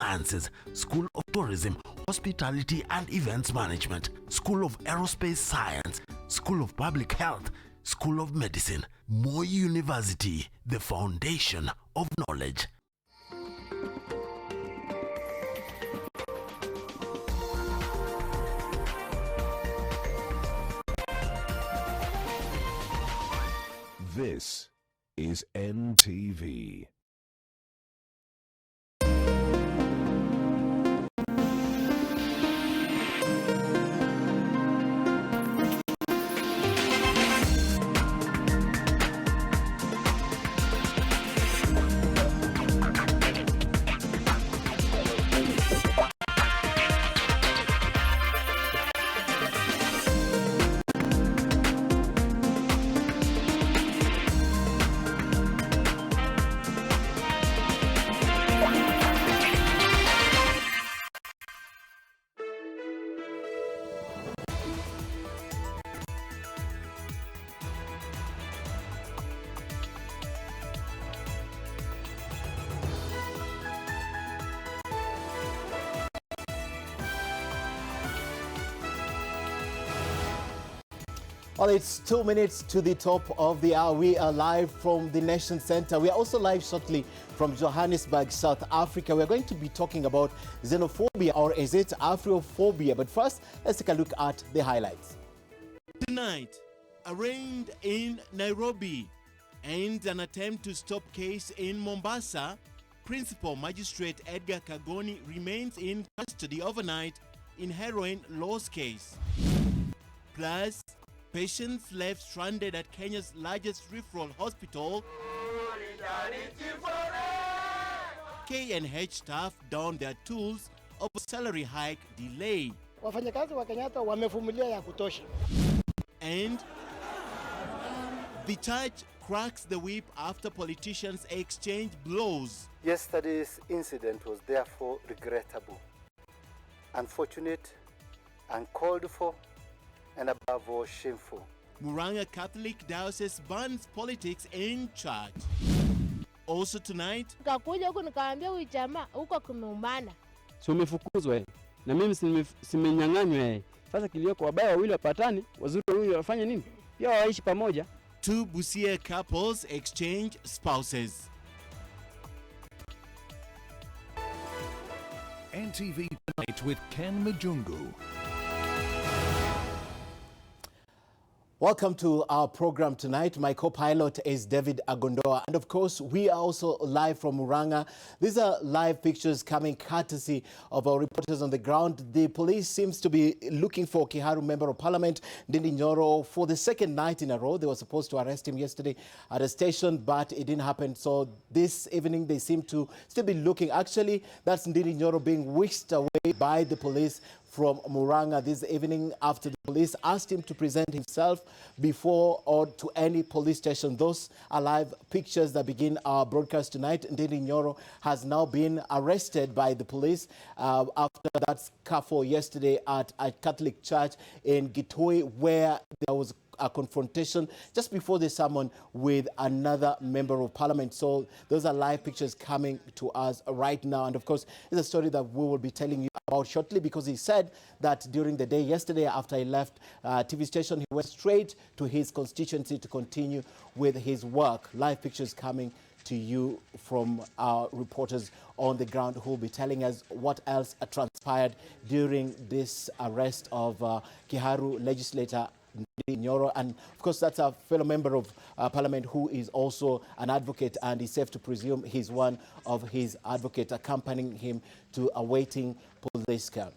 Sciences, School of Tourism, Hospitality and Events Management, School of Aerospace Science, School of Public Health, School of Medicine. Moi University, the foundation of knowledge. This is NTV. Well, it's 2 minutes to the top of the hour. We are live from the Nation Center. We are also live shortly from Johannesburg, South Africa. We're going to be talking about xenophobia, or is it Afrophobia? But first, let's take a look at the highlights. Tonight, arraigned in Nairobi, and an attempt to stop case in Mombasa. Principal Magistrate Edgar Kagoni remains in custody overnight in heroin loss case. Plus, patients left stranded at Kenya's largest referral hospital. KNH staff down their tools over salary hike delay. Wafanyakazi wa Kenyatta wamevumilia ya kutosha. And the church cracks the whip after politicians exchange blows. Yesterday's incident was therefore regrettable, unfortunate, uncalled for, and above all shameful. Murang'a Catholic Diocese bans politics in church. Also tonight, Kakuja huku nikaambia huyu jamaa huko kumeumana. So umefukuzwa na mimi simenyang'anywa. Sasa kilio kwa wabaya wawili wapatane, wazuri wawili wafanye nini? Pia waishi pamoja. Two Busia couples exchange spouses. NTV Tonight with Ken Mijungu. Welcome to our program tonight. My co-pilot is David Agondoa. And of course, we are also live from Murang'a. These are live pictures coming courtesy of our reporters on the ground. The police seems to be looking for Kiharu Member of Parliament, Ndindi Nyoro, for the second night in a row. They were supposed to arrest him yesterday at a station, but it didn't happen. So this evening, they seem to still be looking. Actually, that's Ndindi Nyoro being whisked away by the police from Murang'a this evening after the police asked him to present himself before or to any police station. Those are live pictures that begin our broadcast tonight. Ndindi Nyoro has now been arrested by the police after that scuffle yesterday at a Catholic church in Gitoi, where there was a confrontation just before the sermon with another member of parliament. So those are live pictures coming to us right now. And of course, it's a story that we will be telling you about shortly, because he said that during the day yesterday after he left TV station, he went straight to his constituency to continue with his work. Live pictures coming to you from our reporters on the ground who will be telling us what else transpired during this arrest of Kiharu legislator Nyoro. And of course, that's a fellow member of parliament who is also an advocate, and is safe to presume he's one of his advocates accompanying him to a waiting police car.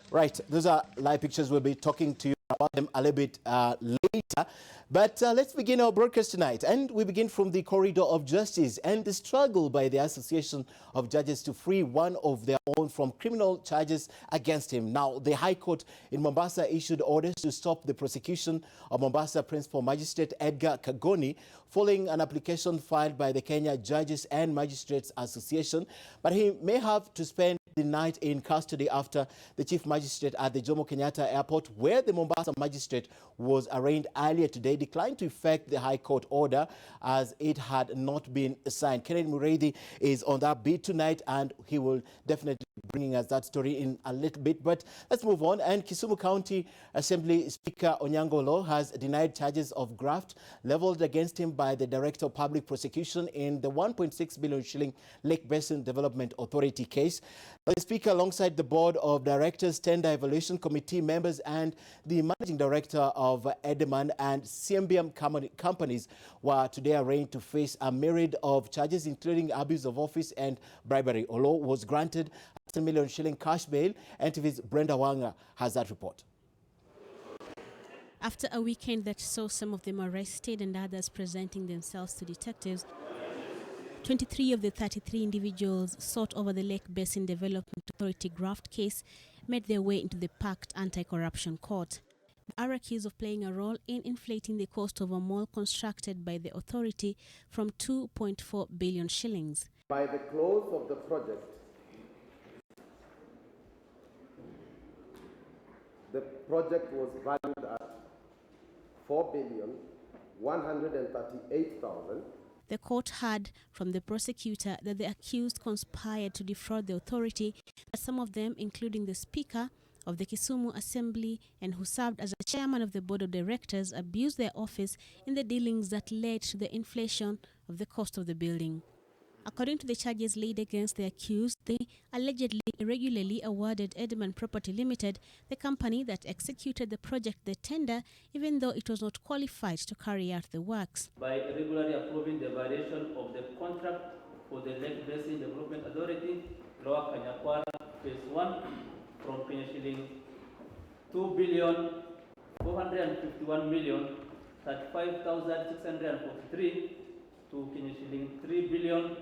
Right, those are live pictures. We'll be talking to you about them a little bit later. But let's begin our broadcast tonight. And we begin from the corridor of justice and the struggle by the Association of Judges to free one of their own from criminal charges against him. Now, the High Court in Mombasa issued orders to stop the prosecution of Mombasa Principal Magistrate Edgar Kagoni following an application filed by the Kenya Judges and Magistrates Association. But he may have to spend the night in custody after the chief magistrate at the Jomo Kenyatta Airport, where the Mombasa magistrate was arraigned earlier today, declined to effect the High Court order as it had not been signed. Kenneth Muredi is on that beat tonight, and he will definitely be bringing us that story in a little bit. But let's move on. And Kisumu County Assembly Speaker Onyango Law has denied charges of graft leveled against him by the Director of Public Prosecution in the 1.6 billion shilling Lake Basin Development Authority case. The Speaker, alongside the Board of Directors, Tender Evaluation Committee members and the Managing Director of Edeman and CMBM companies, were today arraigned to face a myriad of charges, including abuse of office and bribery. Olo was granted a 10 million shilling cash bail. NTV's Brenda Wanga has that report. After a weekend that saw some of them arrested and others presenting themselves to detectives, 23 of the 33 individuals sought over the Lake Basin Development Authority graft case made their way into the packed anti-corruption court. They are accused of playing a role in inflating the cost of a mall constructed by the authority from 2.4 billion shillings. By the close of the project, the project was valued at 4,138,000. The court heard from the prosecutor that the accused conspired to defraud the authority, that some of them, including the Speaker of the Kisumu Assembly and who served as a chairman of the Board of Directors, abused their office in the dealings that led to the inflation of the cost of the building. According to the charges laid against the accused, they allegedly irregularly awarded Edeman Property Limited, the company that executed the project, the tender, even though it was not qualified to carry out the works. By irregularly approving the violation of the contract for the Lake Basin Development Authority, Lower Kanyakwara Phase 1, from Kenya shilling 2,451,035,643 to Kenya shilling 3 billion.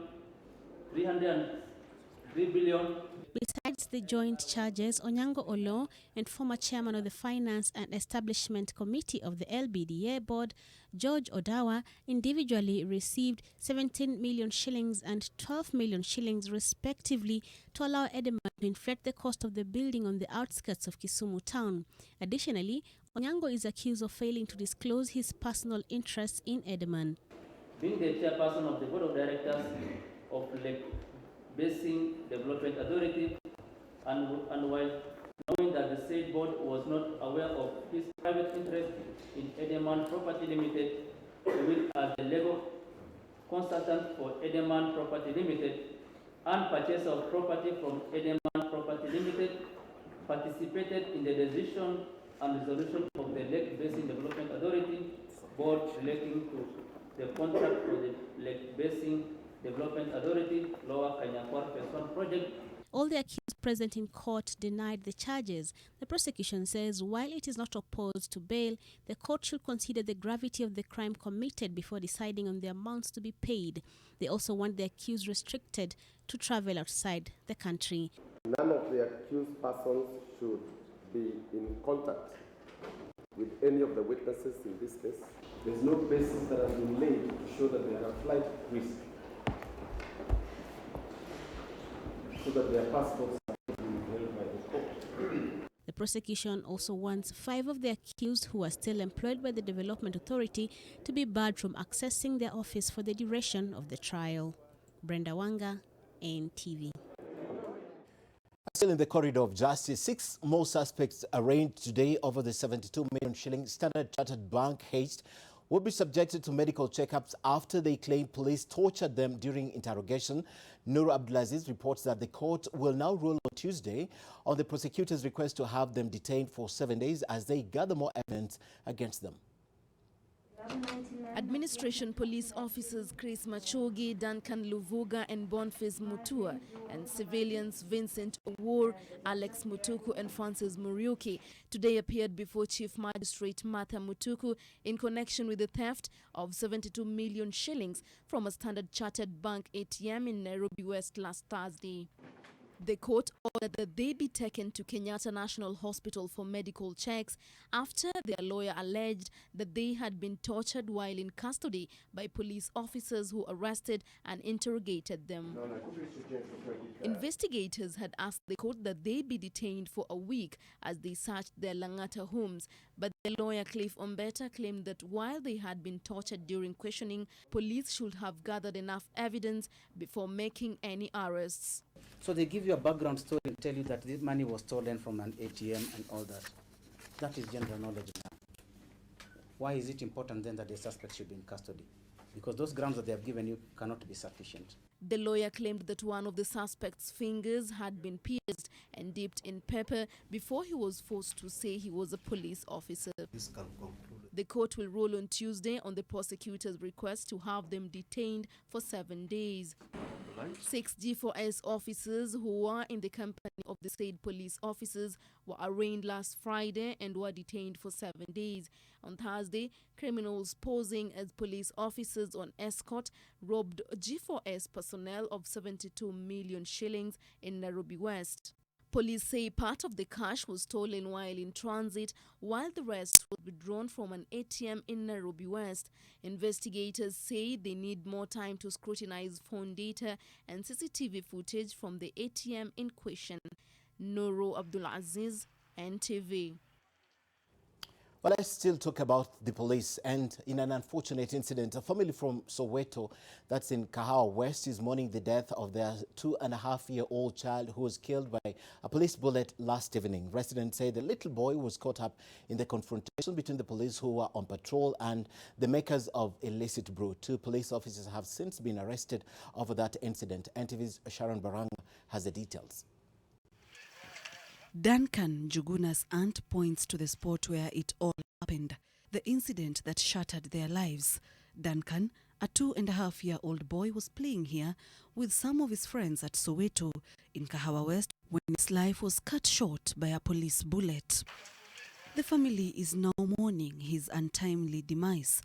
Besides the joint charges, Onyango Olo and former chairman of the Finance and Establishment Committee of the LBDA board, George Odawa, individually received 17 million shillings and 12 million shillings respectively to allow Edeman to inflate the cost of the building on the outskirts of Kisumu town. Additionally, Onyango is accused of failing to disclose his personal interests in Edeman. Being the chairperson of the Board of Directors of Lake Basin Development Authority, and while knowing that the said board was not aware of his private interest in Edeman Property Limited, which as the legal consultant for Edeman Property Limited and purchaser of property from Edeman Property Limited, participated in the decision and resolution of the Lake Basin Development Authority board relating to the contract for the Lake Basin Development Authority Lower Kanyakwara Phase 1 project. All the accused present in court denied the charges. The prosecution says while it is not opposed to bail, the court should consider the gravity of the crime committed before deciding on the amounts to be paid. They also want the accused restricted to travel outside the country. None of the accused persons should be in contact with any of the witnesses in this case. There's no basis that has been laid to show that they are a flight risk, so that their passports are being held by the court. The prosecution also wants 5 of the accused who are still employed by the Development Authority to be barred from accessing their office for the duration of the trial. Brenda Wanga, NTV. Still in the corridor of justice, 6 more suspects arraigned today over the 72 million shilling Standard Chartered Bank heist will be subjected to medical checkups after they claim police tortured them during interrogation. Nur Abdulaziz reports that the court will now rule on Tuesday on the prosecutor's request to have them detained for 7 days as they gather more evidence against them. Administration police officers Chris Machogi, Duncan Luvuga and Boniface Mutua, and civilians Vincent Owur, Alex Mutuku and Francis Muriuki today appeared before Chief Magistrate Martha Mutuku in connection with the theft of 72 million shillings from a Standard Chartered Bank ATM in Nairobi West last Thursday. The court ordered that they be taken to Kenyatta National Hospital for medical checks after their lawyer alleged that they had been tortured while in custody by police officers who arrested and interrogated them. Investigators had asked the court that they be detained for a week as they searched their Langata homes, but their lawyer Cliff Ombeta claimed that while they had been tortured during questioning, police should have gathered enough evidence before making any arrests. So they give you a background story and tell you that this money was stolen from an ATM and all that. That is general knowledge now. Why is it important then that the suspect should be in custody? Because those grounds that they have given you cannot be sufficient. The lawyer claimed that one of the suspect's fingers had been pierced and dipped in pepper before he was forced to say he was a police officer. The court will rule on Tuesday on the prosecutor's request to have them detained for 7 days. 6 G4S officers who were in the company of the said police officers were arraigned last Friday and were detained for 7 days. On Thursday, criminals posing as police officers on escort robbed G4S personnel of 72 million shillings in Nairobi West. Police say part of the cash was stolen while in transit, while the rest was withdrawn from an ATM in Nairobi West. Investigators say they need more time to scrutinize phone data and CCTV footage from the ATM in question. Noro Abdulaziz, NTV. Well, let's still talk about the police. And in an unfortunate incident, a family from Soweto, that's in Kahawa West, is mourning the death of their 2.5-year-old child who was killed by a police bullet last evening. Residents say the little boy was caught up in the confrontation between the police who were on patrol and the makers of illicit brew. 2 police officers have since been arrested over that incident. NTV's Sharon Baranga has the details. Duncan Juguna's aunt points to the spot where it all happened, the incident that shattered their lives. Duncan, a 2.5-year-old boy, was playing here with some of his friends at Soweto in Kahawa West when his life was cut short by a police bullet. The family is now mourning his untimely demise.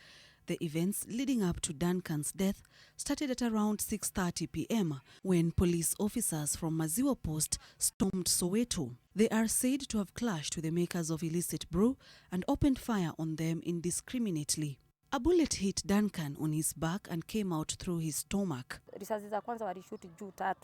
The events leading up to Duncan's death started at around 6:30 p.m. when police officers from Maziwa Post stormed Soweto. They are said to have clashed with the makers of illicit brew and opened fire on them indiscriminately. A bullet hit Duncan on his back and came out through his stomach. Risasi za kwanza walishuti juu 3,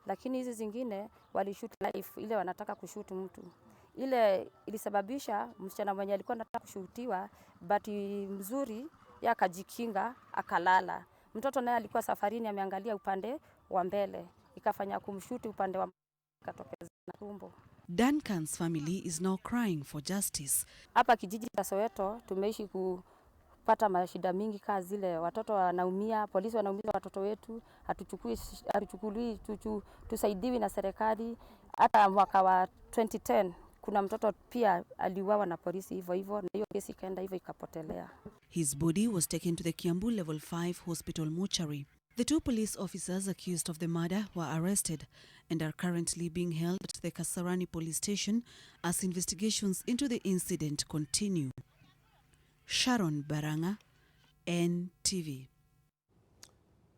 lakini hizi zingine walishuti live, ile wanataka kushuti mtu. Ile ilisababisha msichana mwenye alikuwa anataka kushutiwa, bahati mzuri akajikinga akalala. Mtoto naye alikuwa safarini ameangalia upande wa mbele, ikafanya kumshuti upande wa katokeza na tumbo. Duncan's family is now crying for justice. Hapa kijiji cha Soweto tumeishi kupata mashida mingi kazi zile, watoto wanaumia, polisi wanaumiza watoto wetu, hatuchukui tusaidiwi na serikali. Hata mwaka wa 2010 kuna mtoto pia aliuawa na polisi hivyo na hiyo kesi kaenda hivyo ikapotelea. His body was taken to the Kiambu Level 5 hospital mortuary. The 2 police officers accused of the murder were arrested and are currently being held at the Kasarani police station as investigations into the incident continue. Sharon Baranga, NTV.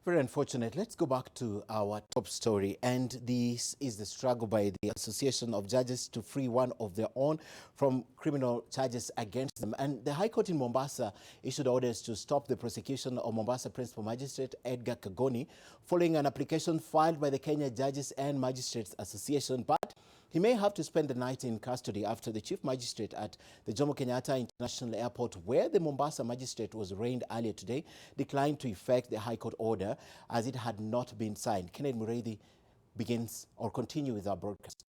Very unfortunate. Let's go back to our top story. And this is the struggle by the Association of Judges to free one of their own from criminal charges against them. And the High Court in Mombasa issued orders to stop the prosecution of Mombasa Principal Magistrate Edgar Kagoni following an application filed by the Kenya Judges and Magistrates Association. But he may have to spend the night in custody after the Chief Magistrate at the Jomo Kenyatta International Airport, where the Mombasa magistrate was arraigned earlier today, declined to effect the High Court order as it had not been signed. Kenneth Muredi begins or continue with our broadcast.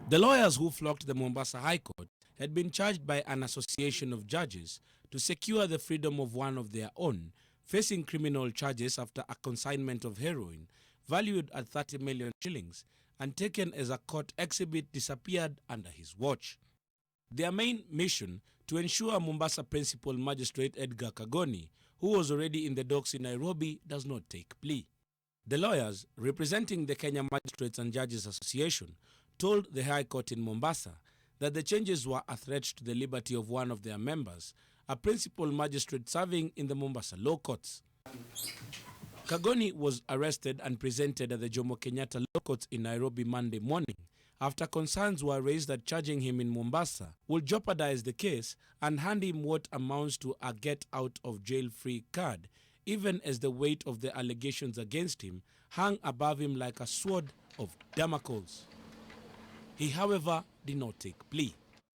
The lawyers who flocked the Mombasa High Court had been charged by an association of judges to secure the freedom of one of their own, facing criminal charges after a consignment of heroin valued at 30 million shillings and taken as a court exhibit disappeared under his watch. Their main mission to ensure Mombasa Principal Magistrate Edgar Kagoni, who was already in the docks in Nairobi, does not take plea. The lawyers, representing the Kenya Magistrates and Judges Association, told the High Court in Mombasa that the changes were a threat to the liberty of one of their members, a principal magistrate serving in the Mombasa law courts. Kagoni was arrested and presented at the Jomo Kenyatta Law Courts in Nairobi Monday morning after concerns were raised that charging him in Mombasa will jeopardize the case and hand him what amounts to a get-out-of-jail-free card, even as the weight of the allegations against him hung above him like a sword of Damocles. He, however, did not take plea.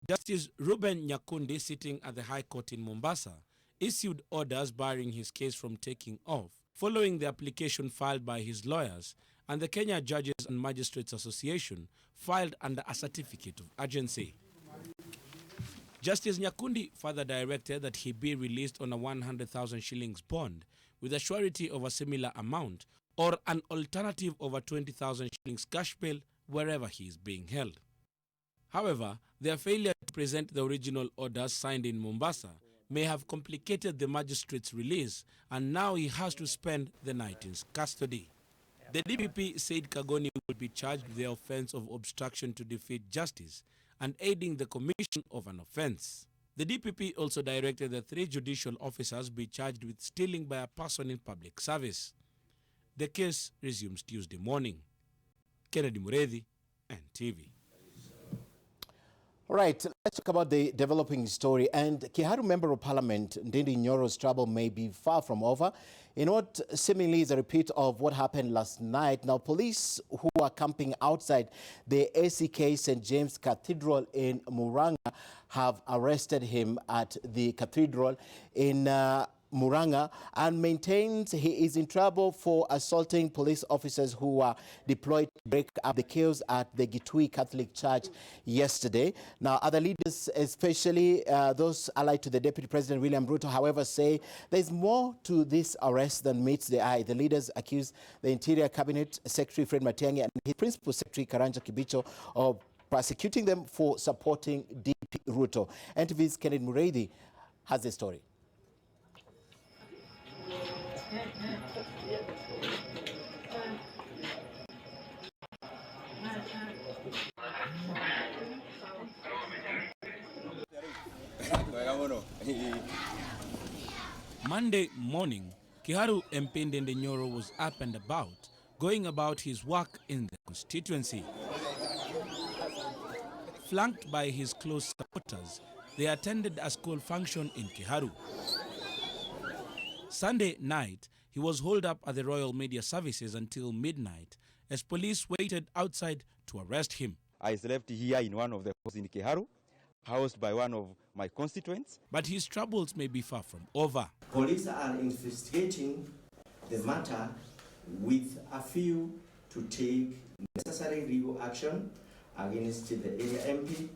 Justice Reuben Nyakundi, sitting at the High Court in Mombasa, issued orders barring his case from taking off, following the application filed by his lawyers and the Kenya Judges and Magistrates Association filed under a certificate of urgency. Justice Nyakundi further directed that he be released on a 100,000 shillings bond with a surety of a similar amount or an alternative of a 20,000 shillings cash bail wherever he is being held. However, their failure to present the original orders signed in Mombasa may have complicated the magistrate's release, and now he has to spend the night in custody. The DPP said Kagoni will be charged with the offense of obstruction to defeat justice and aiding the commission of an offense. The DPP also directed that 3 judicial officers be charged with stealing by a person in public service. The case resumes Tuesday morning. Kennedy Muredi, NTV. All right, let's talk about the developing story. And Kiharu Member of Parliament Ndindi Nyoro's trouble may be far from over in what seemingly is a repeat of what happened last night. Now, police who are camping outside the ACK St. James Cathedral in Muranga have arrested him at the cathedral in Muranga and maintains he is in trouble for assaulting police officers who were deployed to break up the chaos at the Gitui Catholic Church yesterday. Now, other leaders, especially those allied to the Deputy President William Ruto, however, say there's more to this arrest than meets the eye. The leaders accuse the Interior Cabinet Secretary Fred Matiang'i and his Principal Secretary Karanja Kibicho of prosecuting them for supporting DP Ruto. NTV's Kenneth Muredi has the story. Monday morning, Kiharu MP Ndindi Nyoro was up and about, going about his work in the constituency. Flanked by his close supporters, they attended a school function in Kiharu. Sunday night, he was holed up at the Royal Media Services until midnight as police waited outside to arrest him. I slept here in one of the halls in Kiharu, housed by one of my constituents. But his troubles may be far from over. Police are investigating the matter with a view to take necessary legal action against the area MP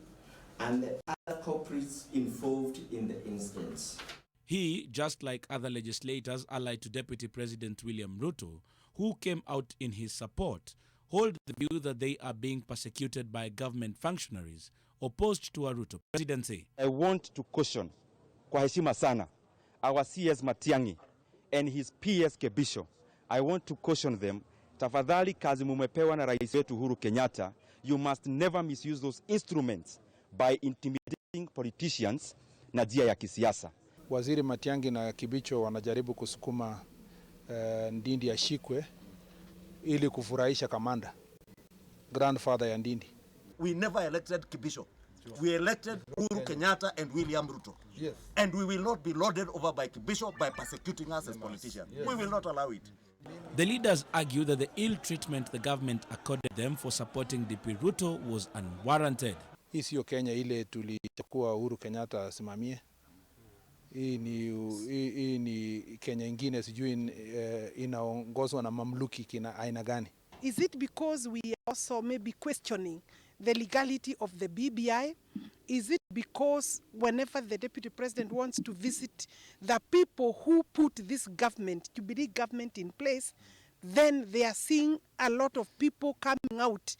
and the other culprits involved in the incidents. He, just like other legislators allied to Deputy President William Ruto, who came out in his support, hold the view that they are being persecuted by government functionaries opposed to a Ruto presidency. I want to caution, kwa heshima sana, our CS Matiang'i and his PS Kebisho. I want to caution them, tafadhali kazi mumepewa na rais wetu Uhuru Kenyatta, you must never misuse those instruments by intimidating politicians na njia ya kisiasa. Waziri Matiang'i na Kibicho wanajaribu kusukuma Ndindi ashikwe ili kufurahisha kamanda, grandfather ya Ndindi. We never elected Kibicho. We elected Uhuru Kenyatta and William Ruto. Yes. And we will not be lauded over by Kibicho by persecuting us as politicians. Yes. We will not allow it. The leaders argue that the ill treatment the government accorded them for supporting DP Ruto was unwarranted. Hii sio Kenya ile tulichukua Uhuru Kenyatta asimamie. Hii ni Kenya ingine sijui inaongozwa na mamluki kina aina gani. Is it because we are also maybe questioning the legality of the BBI? Is it because whenever the Deputy President wants to visit the people who put this government, Jubilee government in place, then they are seeing a lot of people coming out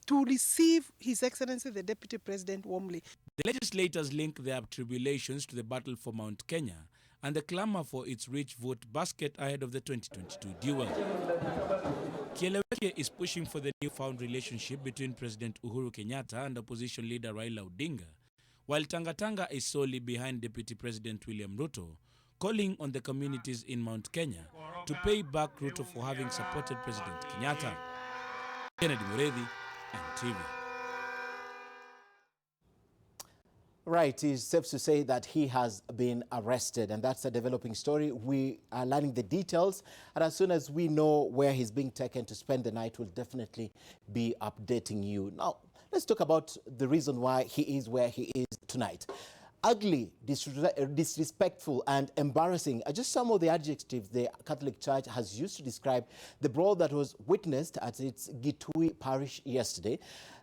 to receive His Excellency the Deputy President warmly? The legislators link their tribulations to the battle for Mount Kenya and the clamor for its rich vote basket ahead of the 2022 duel. Kieleweke is pushing for the newfound relationship between President Uhuru Kenyatta and opposition leader Raila Odinga, while Tangatanga is solely behind Deputy President William Ruto, calling on the communities in Mount Kenya to pay back Ruto for having supported President Kenyatta. Kennedy Mureithi, NTV. Right, it's safe to say that he has been arrested, and that's a developing story. We are learning the details, and as soon as we know where he's being taken to spend the night, we'll definitely be updating you. Now, let's talk about the reason why he is where he is tonight. Ugly, disrespectful, and embarrassing are just some of the adjectives the Catholic Church has used to describe the brawl that was witnessed at its Gitui parish yesterday.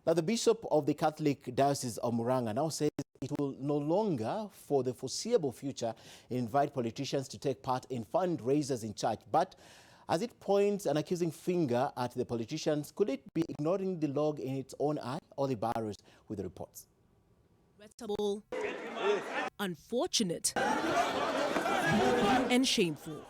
Now, the Bishop of the Catholic Diocese of Murang'a now says it will no longer, for the foreseeable future, invite politicians to take part in fundraisers in church. But as it points an accusing finger at the politicians, could it be ignoring the log in its own eye? Oli Barros with the reports. Regrettable, unfortunate, and shameful.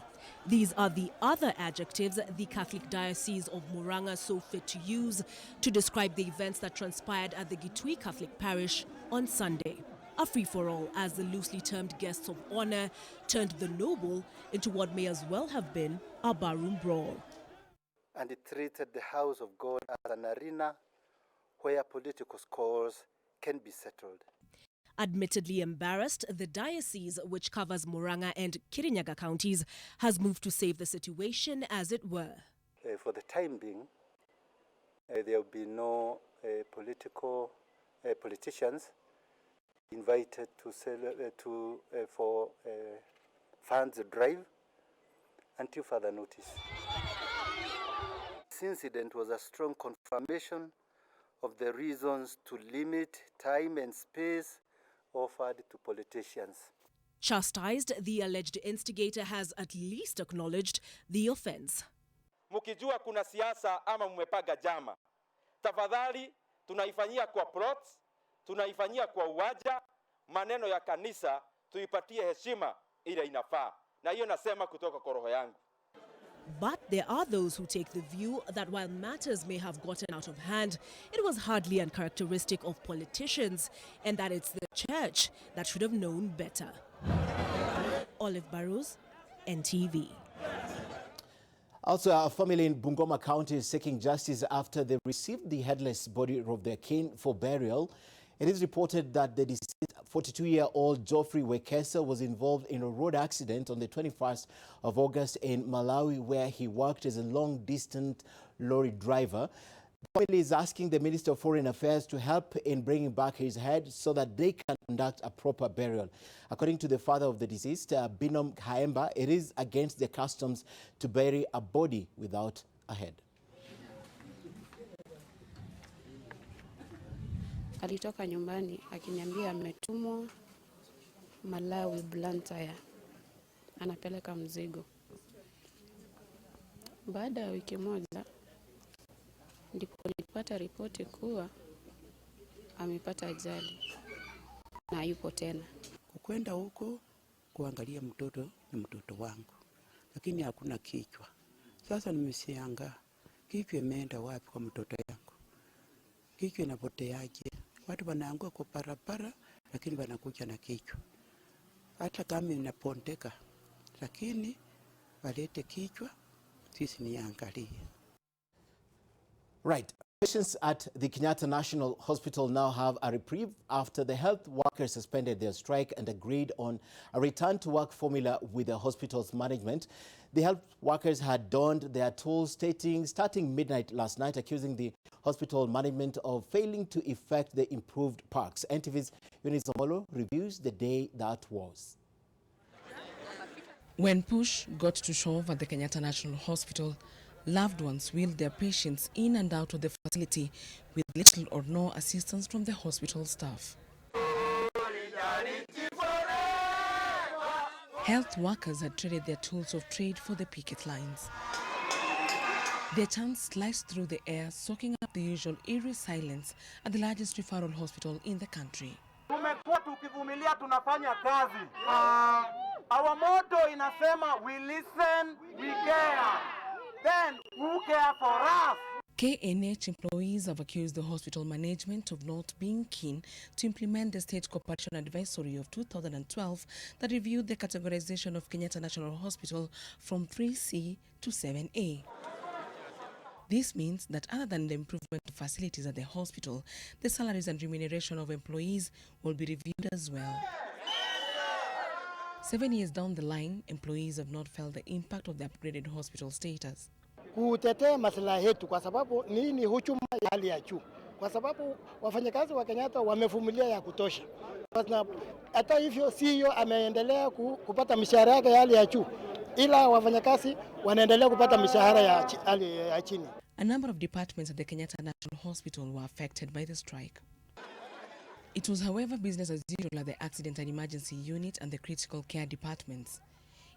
These are the other adjectives the Catholic Diocese of Murang'a saw fit to use to describe the events that transpired at the Gitui Catholic Parish on Sunday. A free-for-all as the loosely termed guests of honor turned the noble into what may as well have been a barroom brawl. And it treated the house of God as an arena where political scores can be settled. Admittedly embarrassed, the diocese, which covers Murang'a and Kirinyaga counties, has moved to save the situation, as it were. For the time being, there will be no politicians invited for funds drive until further notice. This incident was a strong confirmation of the reasons to limit time and space offered to politicians. Chastised, the alleged instigator has at least acknowledged the offense. Mukijua kuna siasa ama mmepaga jama, tafadhali tunaifanyia kwa plots, tunaifanyia kwa uwanja, maneno ya kanisa tuipatie heshima ile inafaa. Na hiyo nasema kutoka kwa roho yangu. But there are those who take the view that while matters may have gotten out of hand, it was hardly uncharacteristic of politicians, and that it's the church that should have known better. Olive Barrows, NTV. Also, a family in Bungoma County is seeking justice after they received the headless body of their kin for burial. It is reported that the deceased 42-year-old Geoffrey Wekesa was involved in a road accident on the 21st of August in Malawi, where he worked as a long-distance lorry driver. The family is asking the Minister of Foreign Affairs to help in bringing back his head so that they can conduct a proper burial. According to the father of the deceased, Binom Haemba, it is against the customs to bury a body without a head. Alitoka nyumbani akiniambia ametumwa Malawi Blantyre, anapeleka mzigo. Baada ya wiki moja ndipo nilipata ripoti kuwa amepata ajali na hayupo tena. Kwenda huko kuangalia mtoto na mtoto wangu, lakini hakuna kichwa. Sasa nimesianga kichwa imeenda wapi kwa mtoto yangu? Kichwa inapoteaje? Watu wanaangua kwa parapara, lakini wanakuja na kichwa. Hata kama inapondeka, lakini walete kichwa, sisi niangalie. Right. Patients at the Kenyatta National Hospital now have a reprieve after the health workers suspended their strike and agreed on a return to work formula with the hospital's management. The health workers had donned their tools starting midnight last night, accusing the hospital management of failing to effect the improved parks. NTV's Eunice Omolo reviews the day that was. When push got to shove at the Kenyatta National Hospital, loved ones wheeled their patients in and out of the facility with little or no assistance from the hospital staff. Health workers had traded their tools of trade for the picket lines. Their chants sliced through the air, soaking up the usual eerie silence at the largest referral hospital in the country. Tumekuwa tukivumilia, tunafanya kazi. Our motto inasema, we listen, we care. Then who care for us? KNH employees have accused the hospital management of not being keen to implement the State Cooperation Advisory of 2012 that reviewed the categorization of Kenyatta National Hospital from 3C to 7A. This means that other than the improvement of facilities at the hospital, the salaries and remuneration of employees will be reviewed as well. 7 years down the line, employees have not felt the impact of the upgraded hospital status. Kutetea maslahi yetu kwa sababu nini huchuma ya hali ya juu. Kwa sababu wafanyakazi wa Kenyatta wamevumilia ya kutosha. Hata hivyo CEO ameendelea kupata mishahara yake ya hali ya juu. Ila wafanyakazi wanaendelea kupata mishahara ya hali ya chini. A number of departments at the Kenyatta National Hospital were affected by the strike. It was, however, business as usual at the Accident and Emergency Unit and the Critical Care departments.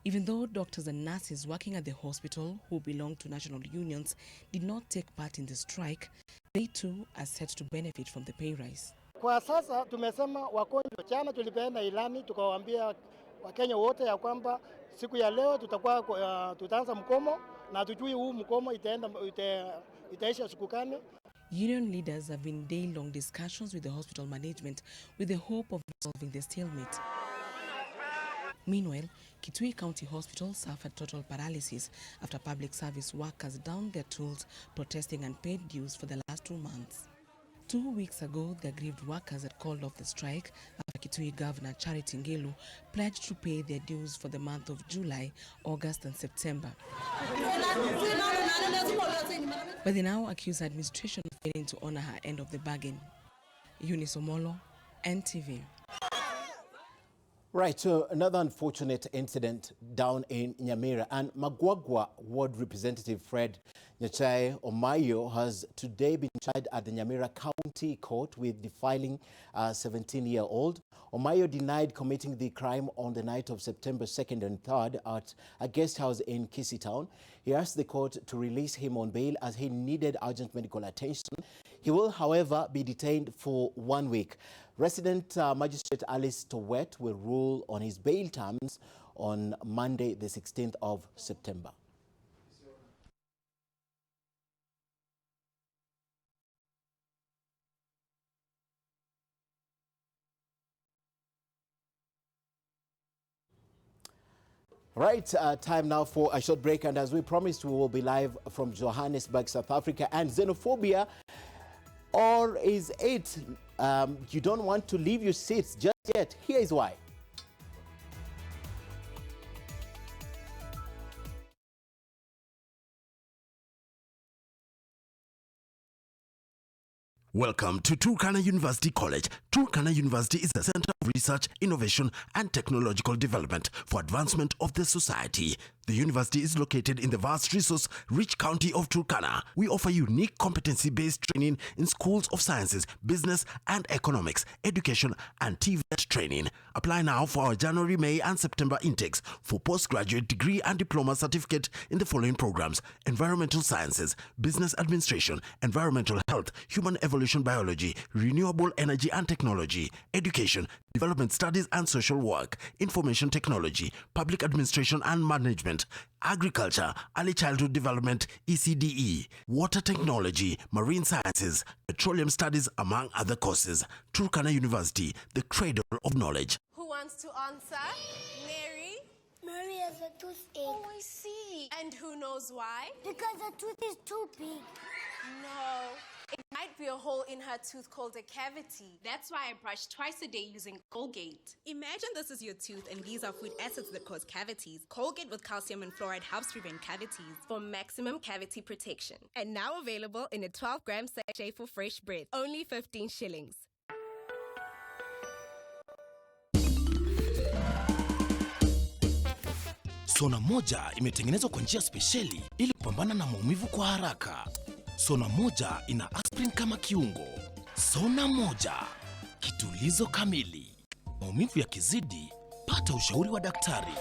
Even though doctors and nurses working at the hospital who belong to national unions did not take part in the strike, they too are set to benefit from the pay rise. Kwa sasa tumesema wagonjwa, jana tulipeana ilani tukawaambia Wakenya wote ya kwamba siku ya leo tutaanza mkomo na tujui huu mkomo itaisha siku gani. Union leaders have been day-long discussions with the hospital management with the hope of resolving the stalemate. Meanwhile, Kitui County Hospital suffered total paralysis after public service workers downed their tools protesting unpaid dues for the last 2 months. 2 weeks ago, the aggrieved workers had called off the strike after Kitui Governor Charity Ngilu pledged to pay their dues for the month of July, August and September. But they now accuse the administration of failing to honor her end of the bargain. Eunice Omolo, NTV. Right, so another unfortunate incident down in Nyamira, and Magwagwa Ward Representative Fred Nyachae Omayo has today been tried at the Nyamira County Court with defiling a 17-year-old. Omayo denied committing the crime on the night of September 2nd and 3rd at a guest house in Kisii Town. He asked the court to release him on bail as he needed urgent medical attention. He will, however, be detained for 1 week. Resident Magistrate Alice Towet will rule on his bail terms on Monday, the 16th of September. Right, time now for a short break, and as we promised, we will be live from Johannesburg, South Africa. And xenophobia, or is it you don't want to leave your seats just yet? Here is why. Welcome to Turkana University College. Turkana University is a center of research, innovation, and technological development for advancement of the society. The university is located in the vast resource-rich county of Turkana. We offer unique competency-based training in schools of sciences, business and economics, education, and TVET training. Apply now for our January, May, and September intakes for postgraduate degree and diploma certificate in the following programs: environmental sciences, business administration, environmental health, human evolution biology, renewable energy and technology, education, development studies and social work, information technology, public administration and management, agriculture, early childhood development, ECDE, water technology, marine sciences, petroleum studies, among other courses. Turkana University, the cradle of knowledge. Who wants to answer? Mary? Mary has a toothache. Oh, I see. And who knows why? Because the tooth is too big. No. It might be a hole in her tooth called a cavity. That's why I brush twice a day using Colgate. Imagine this is your tooth and these are food acids that cause cavities. Colgate with calcium and fluoride helps prevent cavities For maximum cavity protection. and now available in a 12-gram sachet for fresh breath. Only 15 shillings. Sona moja imetengenezwa kwa njia spesheli ili kupambana na maumivu kwa haraka. Sona moja ina aspirin kama kiungo. Sona moja, kitulizo kamili. Maumivu yakizidi, pata ushauri wa daktari.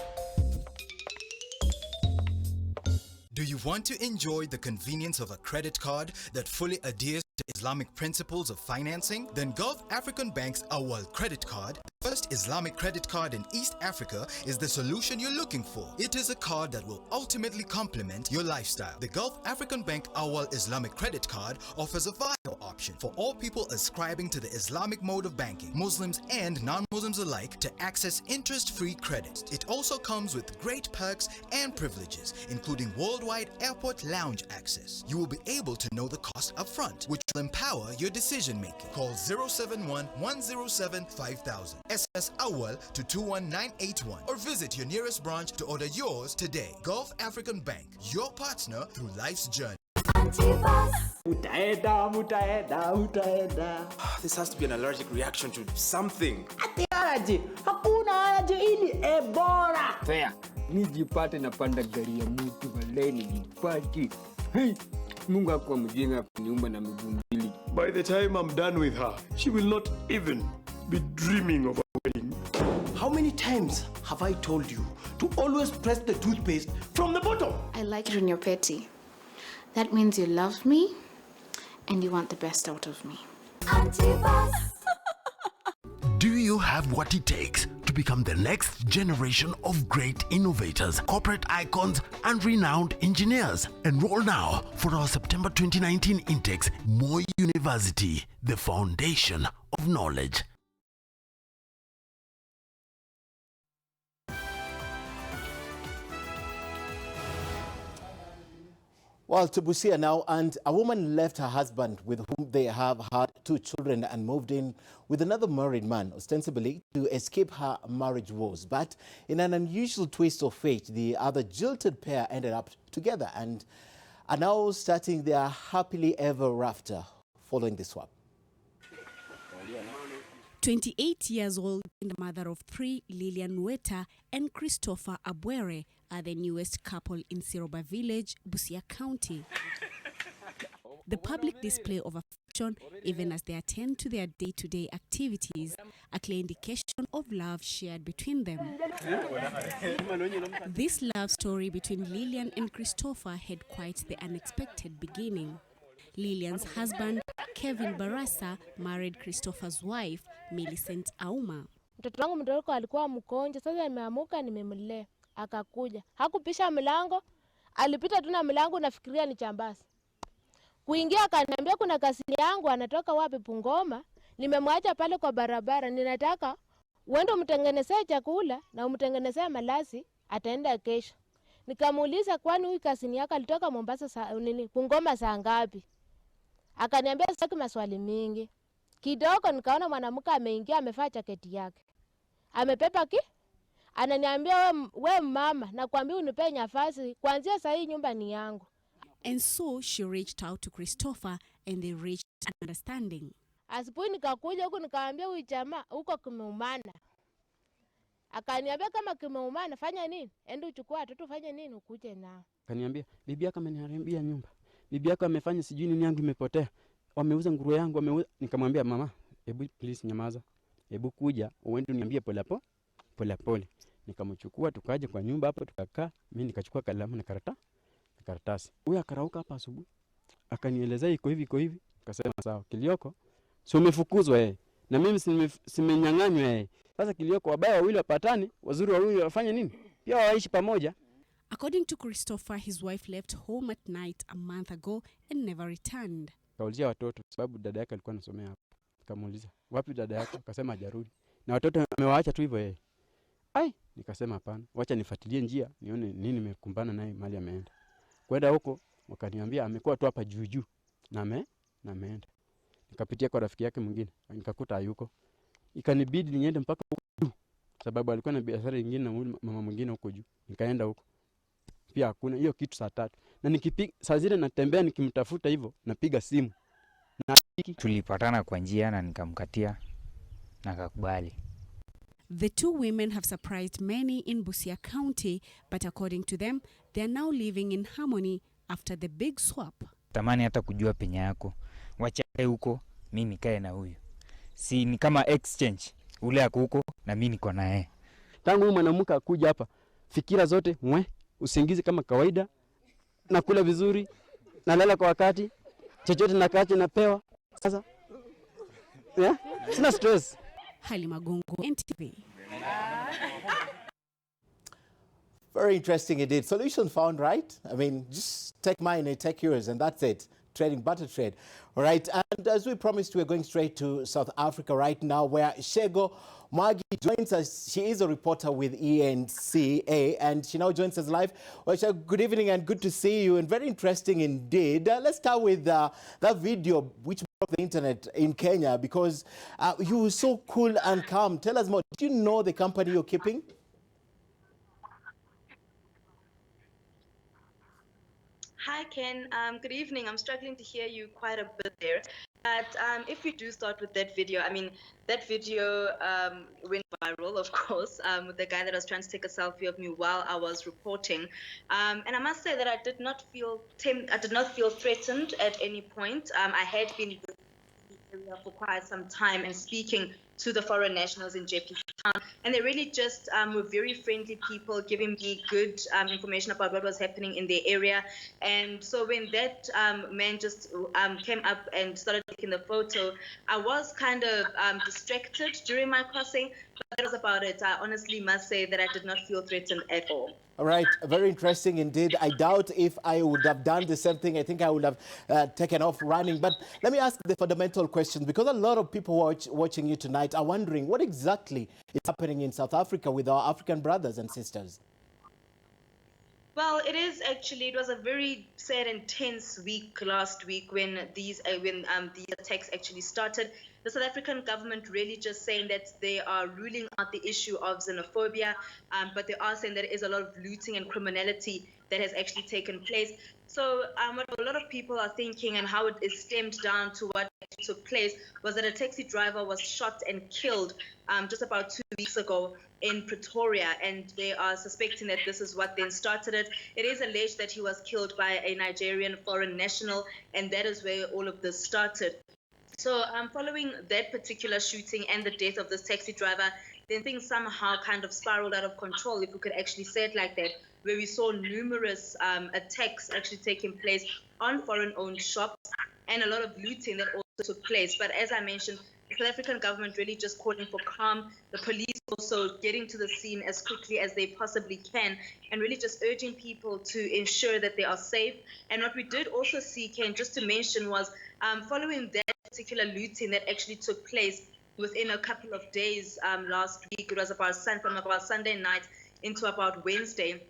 Do you want to enjoy the convenience of a credit card that fully adheres to Islamic principles of financing? Then Gulf African Bank's Awal credit card, the first Islamic credit card in East Africa, is the solution you're looking for. It is a card that will ultimately complement your lifestyle. The Gulf African Bank Awal Islamic credit card offers a vital option for all people ascribing to the Islamic mode of banking, Muslims and non-Muslims alike, to access interest-free credit. It also comes with great perks and privileges, including worldwide airport lounge access. You will be able to know the cost up front, which will empower your decision making. Call 071-107-5000. SS Awal to 21981 or visit your nearest branch to order yours today. Gulf African Bank, your partner through life's journey. This has to be an allergic reaction to something. Allergy? Hakuna allergy ili Ebola. Fair. Nijipate napanda gari ya mtu wale nijipate. Hey, Mungu akuwa mjinga kuniumba na miguu mbili. By the time I'm done with her, she will not even be dreaming of a wedding. How many times have I told you to always press the toothpaste from the bottom? I like it when you're petty. That means you love me and you want the best out of me. Do you have what it takes to become the next generation of great innovators, corporate icons, and renowned engineers? Enroll now for our September 2019 intakes, Moi University, the foundation of knowledge. Well, to Busia now, and a woman left her husband with whom they have had 2 children and moved in with another married man, ostensibly to escape her marriage woes. But in an unusual twist of fate, the other jilted pair ended up together and are now starting their happily ever after following the swap. 28 years old and the mother of 3, Lilian Nweta and Christopher Abwere, are the newest couple in Siroba Village, Busia County. The public display of affection, even as they attend to their day-to-day activities, a clear indication of love shared between them. This love story between Lilian and Christopher had quite the unexpected beginning. Lilian's husband, Kevin Barasa, married Christopher's wife, Millicent Auma. Mtoto wangu mdogo alikuwa mkonje, sasa nimeamuka nimemlea. Akakuja. Hakupisha mlango, alipita tu na mlango nafikiria ni chambasi. Kuingia akaniambia kuna kasini yangu anatoka wapi Bungoma, nimemwacha pale kwa barabara, ninataka uende umtengenezee chakula na umtengenezee malazi, ataenda kesho. Nikamuuliza kwani huyu kasini yako alitoka Mombasa Bungoma saa ngapi? Akaniambia sitaki maswali mingi. Kidogo nikaona mwanamke ameingia amevaa jaketi yake. Amepepa ananiambia we mama, nakwambia unipe nafasi, kuanzia saa hii nyumba ni yangu. And so she reached out to Christopher and they reached an understanding. Asubuhi nikakuja huko nikamwambia huyu jamaa huko kimeumana. Akaniambia kama kimeumana fanya nini? Enda uchukue watoto fanya nini ukuje nao. Akaniambia bibi yako ameniharibia nyumba. Bibi yako amefanya sijui nini yangu imepotea. Wameuza nguruwe yangu wameuza. Nikamwambia mama, hebu please nyamaza. Hebu kuja uende uniambie pole. Nikamchukua tukaje kwa nyumba hapo tukakaa, mimi nikachukua kalamu na karatasi. Huyu akarauka hapa asubuhi. Akanielezea iko hivi. Akasema sawa, Kilioko, si umefukuzwa na mimi simenyang'anywa Sasa Kilioko, wabaya wawili wapatane, wazuri wawili wafanye nini? Pia waishi pamoja. According to Christopher, his wife left home at night a month ago and never returned. Kaulizia watoto sababu dada yake alikuwa anasomea hapo. Nikamuuliza, "Wapi dada yako?" Akasema hajarudi. Na watoto amewaacha tu hivyo Nikasema hapana, wacha nifuatilie njia nione nini nimekumbana naye mali ameenda. Kwenda huko wakaniambia amekuwa tu hapa juu na ameenda. Nikapitia kwa rafiki yake mwingine, nikakuta hayuko. Ikanibidi niende mpaka huko juu sababu alikuwa na biashara nyingine na mama mwingine huko juu. Nikaenda huko. Pia hakuna hiyo kitu saa 3. Na nikipiga saa zile natembea nikimtafuta hivyo, napiga simu. Na tulipatana kwa njia na nikamkatia na akakubali. The 2 women have surprised many in Busia County, but according to them, they are now living in harmony after the big swap. Tamani hata kujua penya yako. Wacha huko, mimi nikae na huyu. Si ni kama exchange. Ule ako huko na mimi niko naye. Tangu mwanamke akuja hapa, fikira zote usingizi kama kawaida, nakula vizuri, nalala kwa wakati, chochote nakacho napewa. Sasa yeah, sina stress. Haile Magongo, NTV. Very interesting indeed. Solution found, right? I mean, just take mine and take yours, and that's it. Trading, barter trade. All right, and as we promised, we're going straight to South Africa right now, where Shego Magi joins us. She is a reporter with ENCA, and she now joins us live. Well, Shego, good evening and good to see you, and very interesting indeed. Let's start with that video which broke the internet in Kenya, because you were so cool and calm. Tell us more. Did you know the company you're keeping? Hi, Ken. Good evening. I'm struggling to hear you quite a bit there. But if we do start with that video, I mean, that video went viral, of course, with the guy that was trying to take a selfie of me while I was reporting. And I must say that I did not feel threatened at any point. I had been in the area for quite some time and speaking to the foreign nationals in JP Town, and they really just were very friendly people, giving me good information about what was happening in their area. And so when that man just came up and started taking the photo, I was kind of distracted during my crossing, but that was about it. I honestly must say that I did not feel threatened at all. All right, very interesting indeed. I doubt if I would have done the same thing. I think I would have taken off running. But let me ask the fundamental question, because a lot of people watching you tonight are wondering what exactly is happening in South Africa with our African brothers and sisters. Well, it was a very sad and tense week last week when these attacks actually started. The South African government really just saying that they are ruling out the issue of xenophobia, but they are saying that there is a lot of looting and criminality that has actually taken place. So what a lot of people are thinking and how it is stemmed down to what actually took place was that a taxi driver was shot and killed just about 2 weeks ago in Pretoria, and they are suspecting that this is what then started it. It is alleged that he was killed by a Nigerian foreign national, and that is where all of this started. So following that particular shooting and the death of this taxi driver, then things somehow kind of spiraled out of control, if we could actually say it like that, where we saw numerous attacks actually taking place on foreign-owned shops and a lot of looting that also took place. But as I mentioned, the South African government really just calling for calm, the police also getting to the scene as quickly as they possibly can, and really just urging people to ensure that they are safe. And what we did also see, Ken, just to mention, was following that particular looting that actually took place within a couple of days last week, it was from about Sunday night into about Wednesday,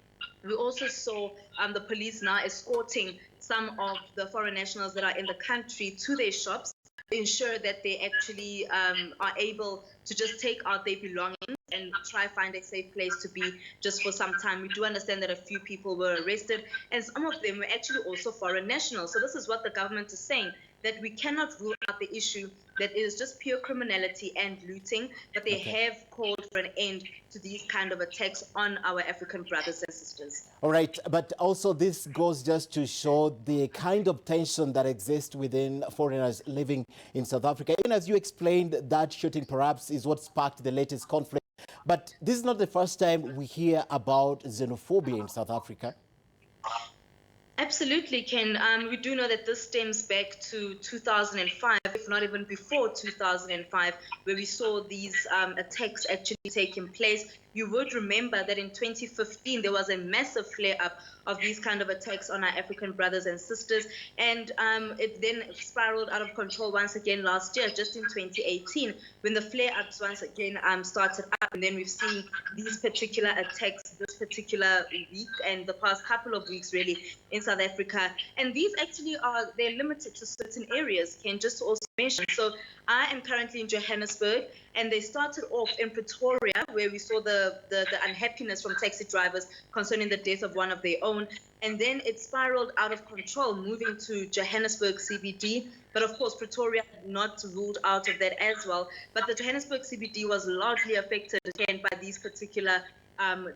we also saw the police now escorting some of the foreign nationals that are in the country to their shops, ensure that they actually are able to just take out their belongings and try find a safe place to be just for some time. We do understand that a few people were arrested, and some of them were actually also foreign nationals. So this is what the government is saying, that we cannot rule out the issue that it is just pure criminality and looting, but they have called for an end to these kind of attacks on our African brothers and sisters. All right, but also this goes just to show the kind of tension that exists within foreigners living in South Africa. Even as you explained, that shooting perhaps is what sparked the latest conflict. But this is not the first time we hear about xenophobia in South Africa. Absolutely, Ken. We do know that this stems back to 2005, if not even before 2005, where we saw these attacks actually taking place. You would remember that in 2015, there was a massive flare-up of these kind of attacks on our African brothers and sisters. And it then spiraled out of control once again last year, just in 2018, when the flare-ups once again started up. And then we've seen these particular attacks this particular week and the past couple of weeks, really, in South Africa. And these actually they're limited to certain areas, Ken, just to also mention. So I am currently in Johannesburg, and they started off in Pretoria, where we saw the unhappiness from taxi drivers concerning the death of one of their own. And then it spiraled out of control, moving to Johannesburg CBD. But of course, Pretoria not ruled out of that as well. But the Johannesburg CBD was largely affected again by these particular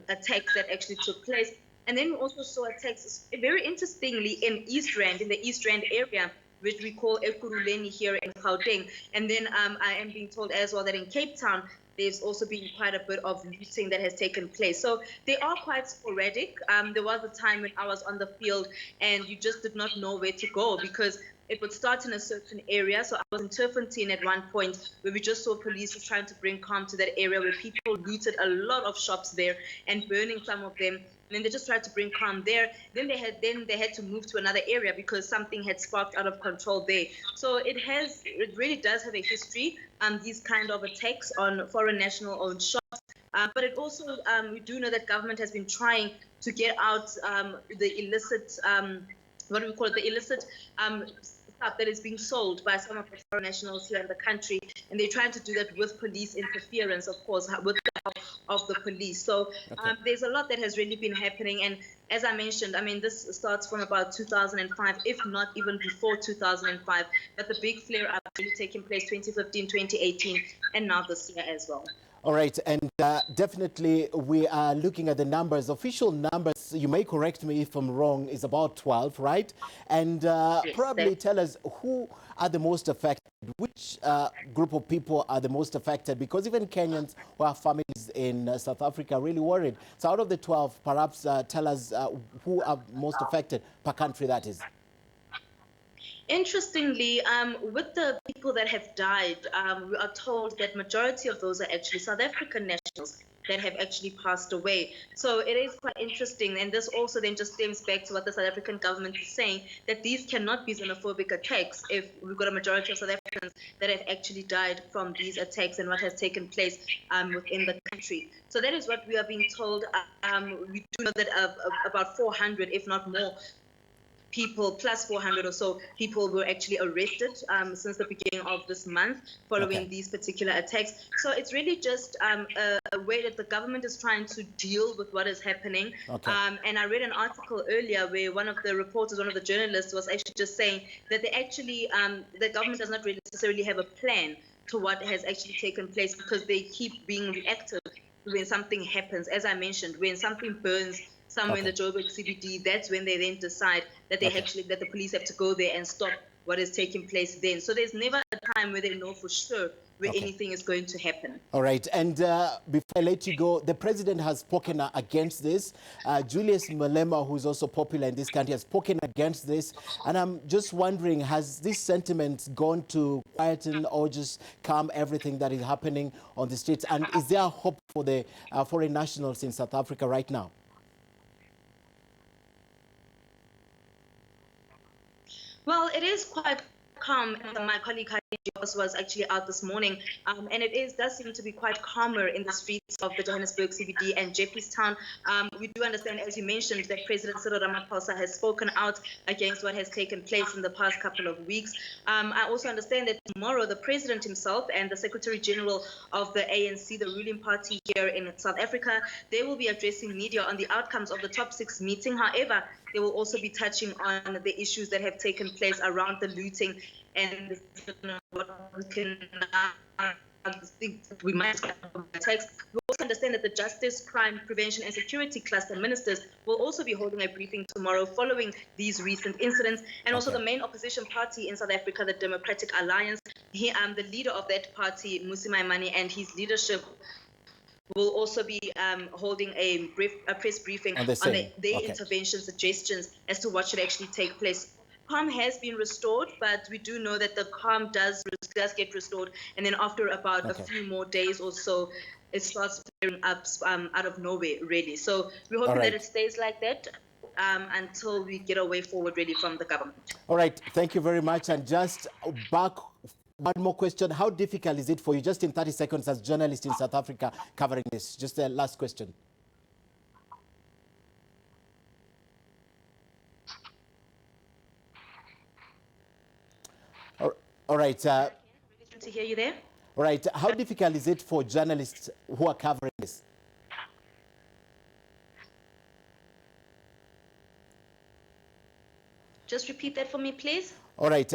attacks that actually took place. And then we also saw attacks, very interestingly, in East Rand, in the East Rand area, which we call Ekurhuleni here in Gauteng. And then I am being told as well that in Cape Town, there's also been quite a bit of looting that has taken place. So they are quite sporadic. There was a time when I was on the field and you just did not know where to go because it would start in a certain area. So I was in Turffontein at one point where we just saw police just trying to bring calm to that area where people looted a lot of shops there and burning some of them. And then they just tried to bring calm there. Then they had to move to another area because something had sparked out of control there. So it really does have a history, these kind of attacks on foreign national owned shops. But it also, we do know that government has been trying to get out the illicit, what do we call it, the illicit stuff that is being sold by some of the foreign nationals here in the country, and they're trying to do that with police interference, of course, with the help of the police. So there's a lot that has really been happening, and as I mentioned, I mean, this starts from about 2005, if not even before 2005, but the big flare-up really taking place 2015, 2018, and now this year as well. All right, and definitely we are looking at the numbers. Official numbers, you may correct me if I'm wrong, is about 12, right? And Yes, probably tell us who are the most affected. Which group of people are the most affected? Because even Kenyans who have families in South Africa are really worried. So out of the 12, perhaps tell us who are most affected per country, that is. Interestingly, with the people that have died, we are told that majority of those are actually South African nationals that have actually passed away. So it is quite interesting, and this also then just stems back to what the South African government is saying, that these cannot be xenophobic attacks if we've got a majority of South Africans that have actually died from these attacks and what has taken place within the country. So that is what we are being told. We do know that about 400, if not more, people, plus 400 or so people were actually arrested since the beginning of this month following these particular attacks. So it's really just a way that the government is trying to deal with what is happening. And I read an article earlier where one of the reporters, one of the journalists was actually just saying that they actually, the government does not really necessarily have a plan to what has actually taken place because they keep being reactive when something happens. As I mentioned, when something burns somewhere in the Joburg CBD, that's when they then decide that they actually, that the police have to go there and stop what is taking place then. So there's never a time where they know for sure where anything is going to happen. All right, and before I let you go, the president has spoken against this. Julius Malema, who's also popular in this country, has spoken against this. And I'm just wondering, has this sentiment gone to quieten or just calm everything that is happening on the streets? And is there hope for the foreign nationals in South Africa right now? Well, it is quite calm. My colleague was actually out this morning, and it does seem to be quite calmer in the streets of the Johannesburg CBD and Jeffreystown. We do understand, as you mentioned, that President Cyril Ramaphosa has spoken out against what has taken place in the past couple of weeks. I also understand that tomorrow the president himself and the Secretary General of the ANC, the ruling party here in South Africa, they will be addressing media on the outcomes of the top 6 meeting. However, they will also be touching on the issues that have taken place around the looting and what we can think we might get from the text. We also understand that the Justice, Crime, Prevention and Security Cluster Ministers will also be holding a briefing tomorrow following these recent incidents. And also the main opposition party in South Africa, the Democratic Alliance, the leader of that party, Mmusi Maimane, and his leadership will also be holding a press briefing on their intervention suggestions as to what should actually take place. Calm has been restored, but we do know that the calm does get restored, and then after about a few more days or so, it starts flaring up out of nowhere, really. So we're hoping that it stays like that until we get a way forward, really, from the government. All right, thank you very much. And just back, one more question. How difficult is it for you, just in 30 seconds, as journalist in South Africa covering this? Just a last question. All right. To hear you there. All right. How difficult is it for journalists who are covering this? Just repeat that for me, please? All right.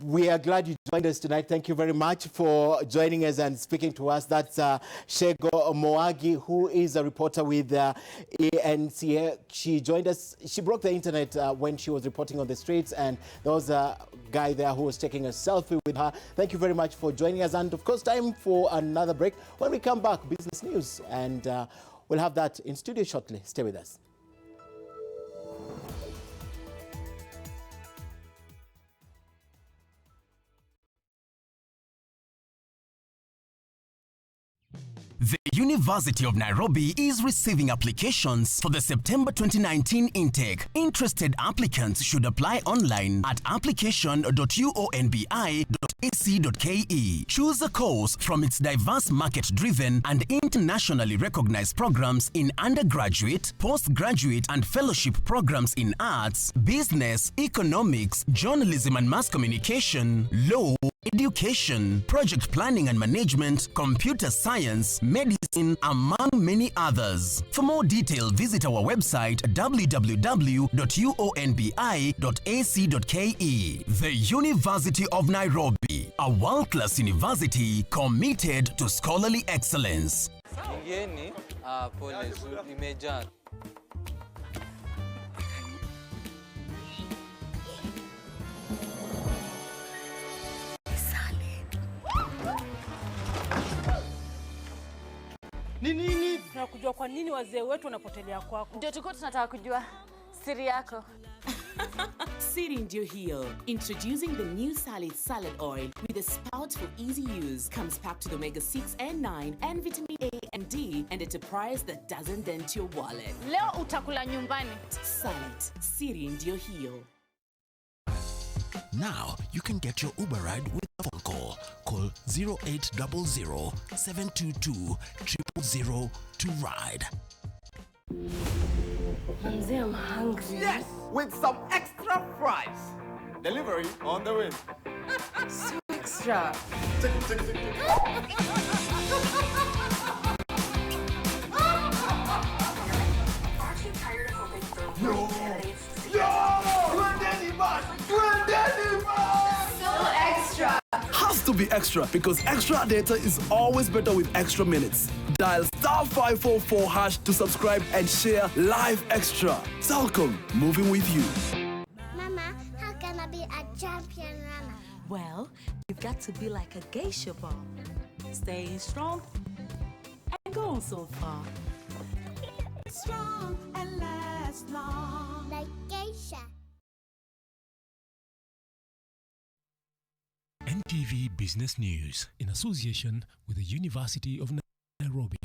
We are glad you joined us tonight. Thank you very much for joining us and speaking to us. That's Shego Moagi, who is a reporter with ANC. She joined us. She broke the internet when she was reporting on the streets, and there was a guy there who was taking a selfie with her. Thank you very much for joining us. And of course, time for another break. When we come back, business news, and we'll have that in studio shortly. Stay with us. The University of Nairobi is receiving applications for the September 2019 intake. Interested applicants should apply online at application.uonbi.ac.ke. Choose a course from its diverse market-driven and internationally recognized programs in undergraduate, postgraduate and fellowship programs in arts, business, economics, journalism and mass communication, law, education, project planning and management, computer science, medicine, among many others. For more detail, visit our website www.uonbi.ac.ke. The University of Nairobi, a world-class university committed to scholarly excellence. Ni nini? Tunakujua kwa nini wazee wetu wanapotelea kwako. Ndio tuko tunataka kujua siri yako. Siri ndio hiyo. Introducing the new salad oil with a spout for easy use. Comes packed with omega-6 and 9 and vitamin A and D and at a price that doesn't dent your wallet. Leo utakula nyumbani. Salad. Siri ndio hiyo. Now you can get your Uber ride with a phone call. Call 0800 722 000 to ride. I'm hungry. Yes, with some extra fries. Delivery on the way. So extra. No. So extra. Has to be extra because extra data is always better with extra minutes. Dial *544# to subscribe and share live extra. Telkom, moving with you. Mama, how can I be a champion runner? Well, you've got to be like a geisha ball. Staying strong and going so far. Strong and last long. Like geisha. NTV Business News in association with the University of Nairobi.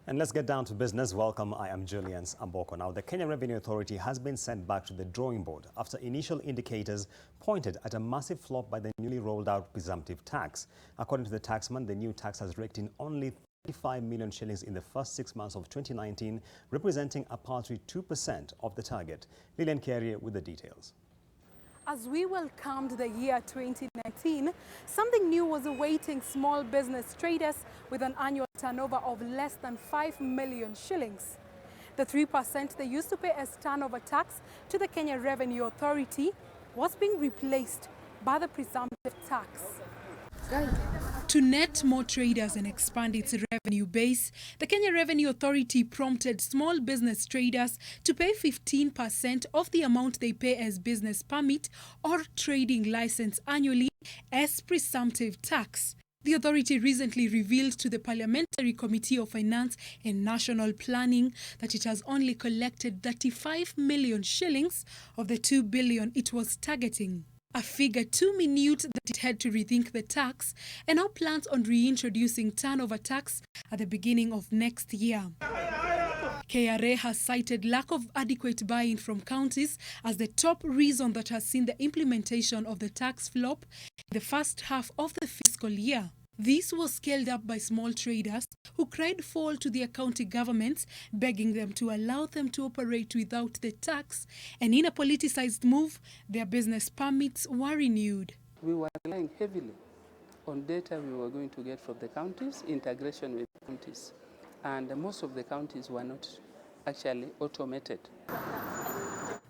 And let's get down to business. Welcome, I am Julian Amboko. Now, the Kenya Revenue Authority has been sent back to the drawing board after initial indicators pointed at a massive flop by the newly rolled out presumptive tax. According to the taxman, the new tax has raked in only 35 million shillings in the first 6 months of 2019, representing a paltry 2% of the target. Lillian Carrier with the details. As we welcomed the year 2019, something new was awaiting small business traders with an annual turnover of less than 5 million shillings. The 3% they used to pay as turnover tax to the Kenya Revenue Authority was being replaced by the presumptive tax. To net more traders and expand its revenue base, the Kenya Revenue Authority prompted small business traders to pay 15% of the amount they pay as business permit or trading license annually as presumptive tax. The authority recently revealed to the Parliamentary Committee of Finance and National Planning that it has only collected 35 million shillings of the 2 billion it was targeting. A figure too minute that it had to rethink the tax and now plans on reintroducing turnover tax at the beginning of next year. KRA has cited lack of adequate buy-in from counties as the top reason that has seen the implementation of the tax flop in the first half of the fiscal year. This was scaled up by small traders who cried foul to their county governments, begging them to allow them to operate without the tax, and in a politicized move, their business permits were renewed. We were relying heavily on data we were going to get from the counties, integration with counties, and most of the counties were not actually automated.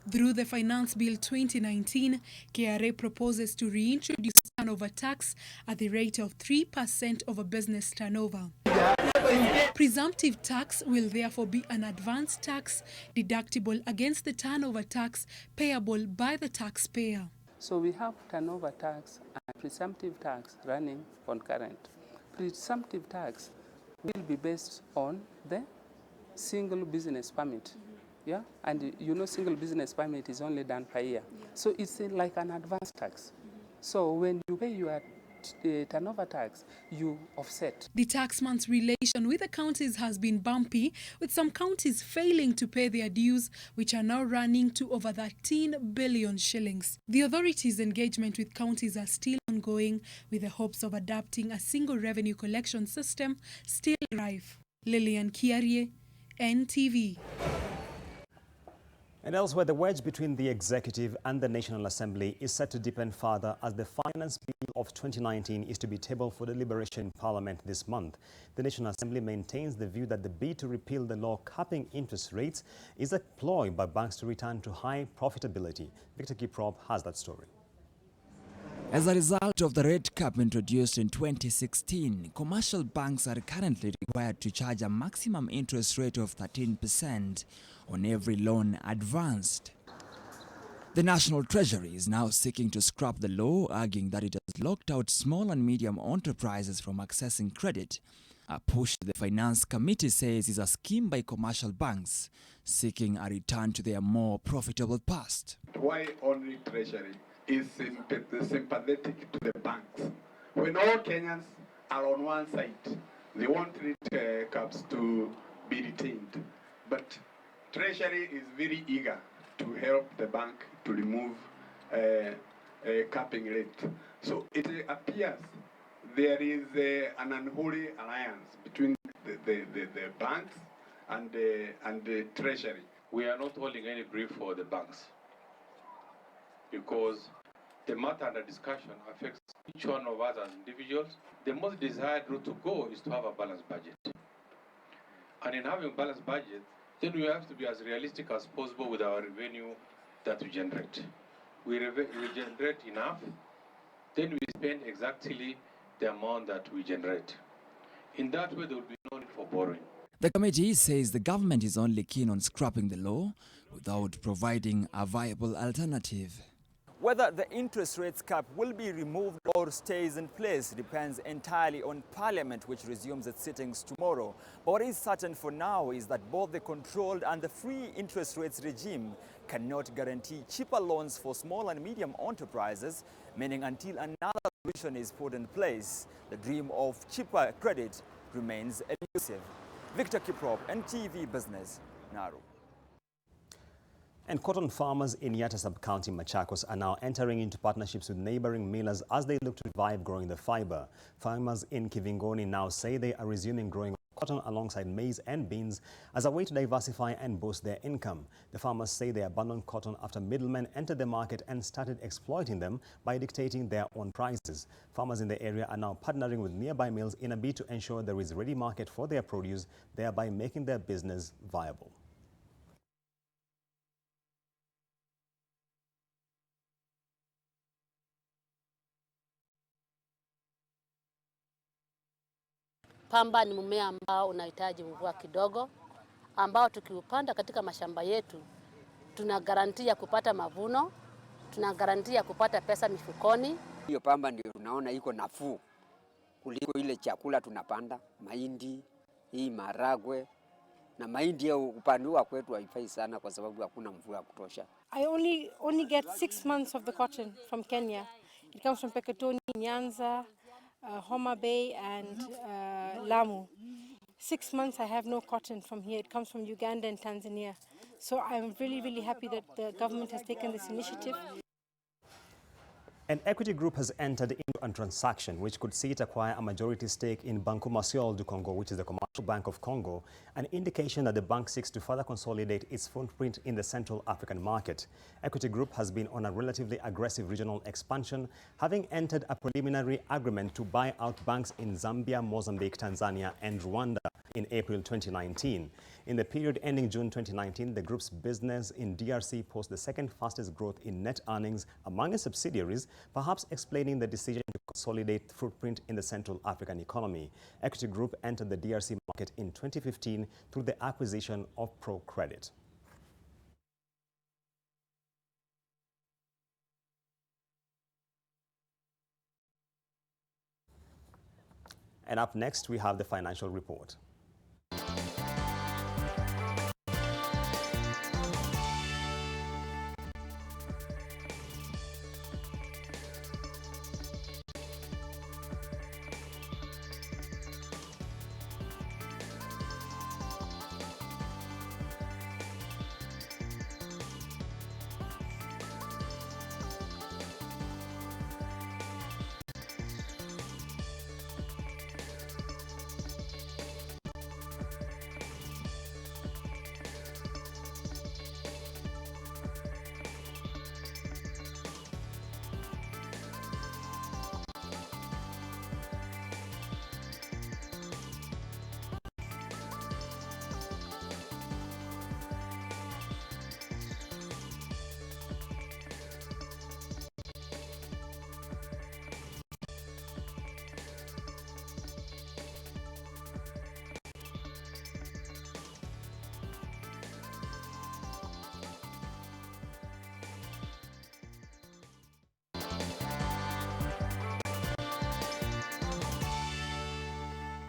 Through the Finance Bill 2019, KRA proposes to reintroduce turnover tax at the rate of 3% of a business turnover. Presumptive tax will therefore be an advance tax deductible against the turnover tax payable by the taxpayer. So we have turnover tax and presumptive tax running concurrent. Presumptive tax will be based on the single business permit. Yeah, and you know single business permit is only done per year. So it's like an advance tax. So when you pay your turnover tax, you offset. The taxman's relation with the counties has been bumpy, with some counties failing to pay their dues, which are now running to over 13 billion shillings. The authorities' engagement with counties are still ongoing, with the hopes of adapting a single revenue collection system still rife. Lillian Kiarie, NTV. And elsewhere, the wedge between the Executive and the National Assembly is set to deepen further as the Finance Bill of 2019 is to be tabled for deliberation in Parliament this month. The National Assembly maintains the view that the bid to repeal the law capping interest rates is a ploy by banks to return to high profitability. Victor Kiprop has that story. As a result of the rate cap introduced in 2016, commercial banks are currently required to charge a maximum interest rate of 13% on every loan advanced. The National Treasury is now seeking to scrap the law, arguing that it has locked out small and medium enterprises from accessing credit. A push the Finance Committee says is a scheme by commercial banks, seeking a return to their more profitable past. Why only Treasury is sympathetic to the banks? When all Kenyans are on one side, they want rate caps to be retained. But Treasury is very eager to help the bank to remove a capping rate. So it appears there is an unholy alliance between the banks and the Treasury. We are not holding any brief for the banks because the matter under discussion affects each one of us as individuals. The most desired route to go is to have a balanced budget. And in having a balanced budget, then we have to be as realistic as possible with our revenue that we generate. We generate enough, then we spend exactly the amount that we generate. In that way, there will be no need for borrowing. The committee says the government is only keen on scrapping the law without providing a viable alternative. Whether the interest rates cap will be removed or stays in place depends entirely on Parliament, which resumes its sittings tomorrow. But what is certain for now is that both the controlled and the free interest rates regime cannot guarantee cheaper loans for small and medium enterprises, meaning until another solution is put in place, the dream of cheaper credit remains elusive. Victor Kiprop, NTV Business, Naru. And cotton farmers in Yatta Sub-County, Machakos, are now entering into partnerships with neighboring millers as they look to revive growing the fiber. Farmers in Kivingoni now say they are resuming growing cotton alongside maize and beans as a way to diversify and boost their income. The farmers say they abandoned cotton after middlemen entered the market and started exploiting them by dictating their own prices. Farmers in the area are now partnering with nearby mills in a bid to ensure there is a ready market for their produce, thereby making their business viable. Pamba ni mmea ambao unahitaji mvua kidogo, ambao tukiupanda katika mashamba yetu tuna garantia kupata mavuno, tuna garantia kupata pesa mifukoni. Hiyo pamba ndio tunaona iko nafuu kuliko ile chakula tunapanda, mahindi, hii maragwe, na mahindi ya upandiwa kwetu haifai sana kwa sababu hakuna mvua ya kutosha. I only get 6 months of the cotton from Kenya. It comes from Peketoni, Nyanza, Homa Bay and Lamu. 6 months I have no cotton from here. It comes from Uganda and Tanzania. So I'm really, really happy that the government has taken this initiative. An equity group has entered into a transaction which could see it acquire a majority stake in Banco Nacional du Congo, which is the commercial bank of Congo, an indication that the bank seeks to further consolidate its footprint in the Central African market. Equity Group has been on a relatively aggressive regional expansion, having entered a preliminary agreement to buy out banks in Zambia, Mozambique, Tanzania, and Rwanda. in April 2019. In the period ending June 2019, the group's business in DRC posted the second fastest growth in net earnings among its subsidiaries, perhaps explaining the decision to consolidate footprint in the Central African economy. Equity Group entered the DRC market in 2015 through the acquisition of Pro Credit. And up next, we have the financial report.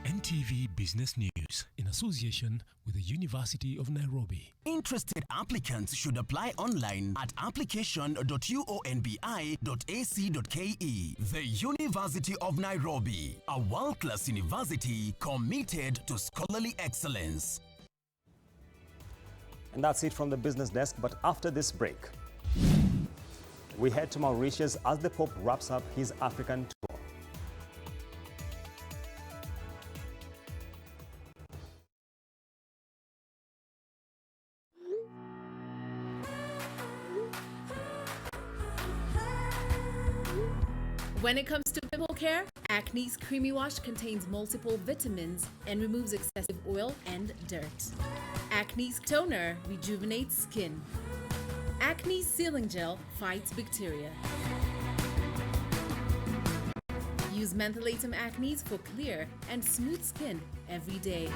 NTV Business News in association with the University of Nairobi. Interested applicants should apply online at application.uonbi.ac.ke. The University of Nairobi, a world-class university committed to scholarly excellence. And that's it from the business desk, but after this break, we head to Mauritius as the Pope wraps up his African tour. When it comes to pimple care, Acne's Creamy Wash contains multiple vitamins and removes excessive oil and dirt. Acne's Toner rejuvenates skin. Acne's Sealing Gel fights bacteria. Use Mentholatum Acne's for clear and smooth skin every day.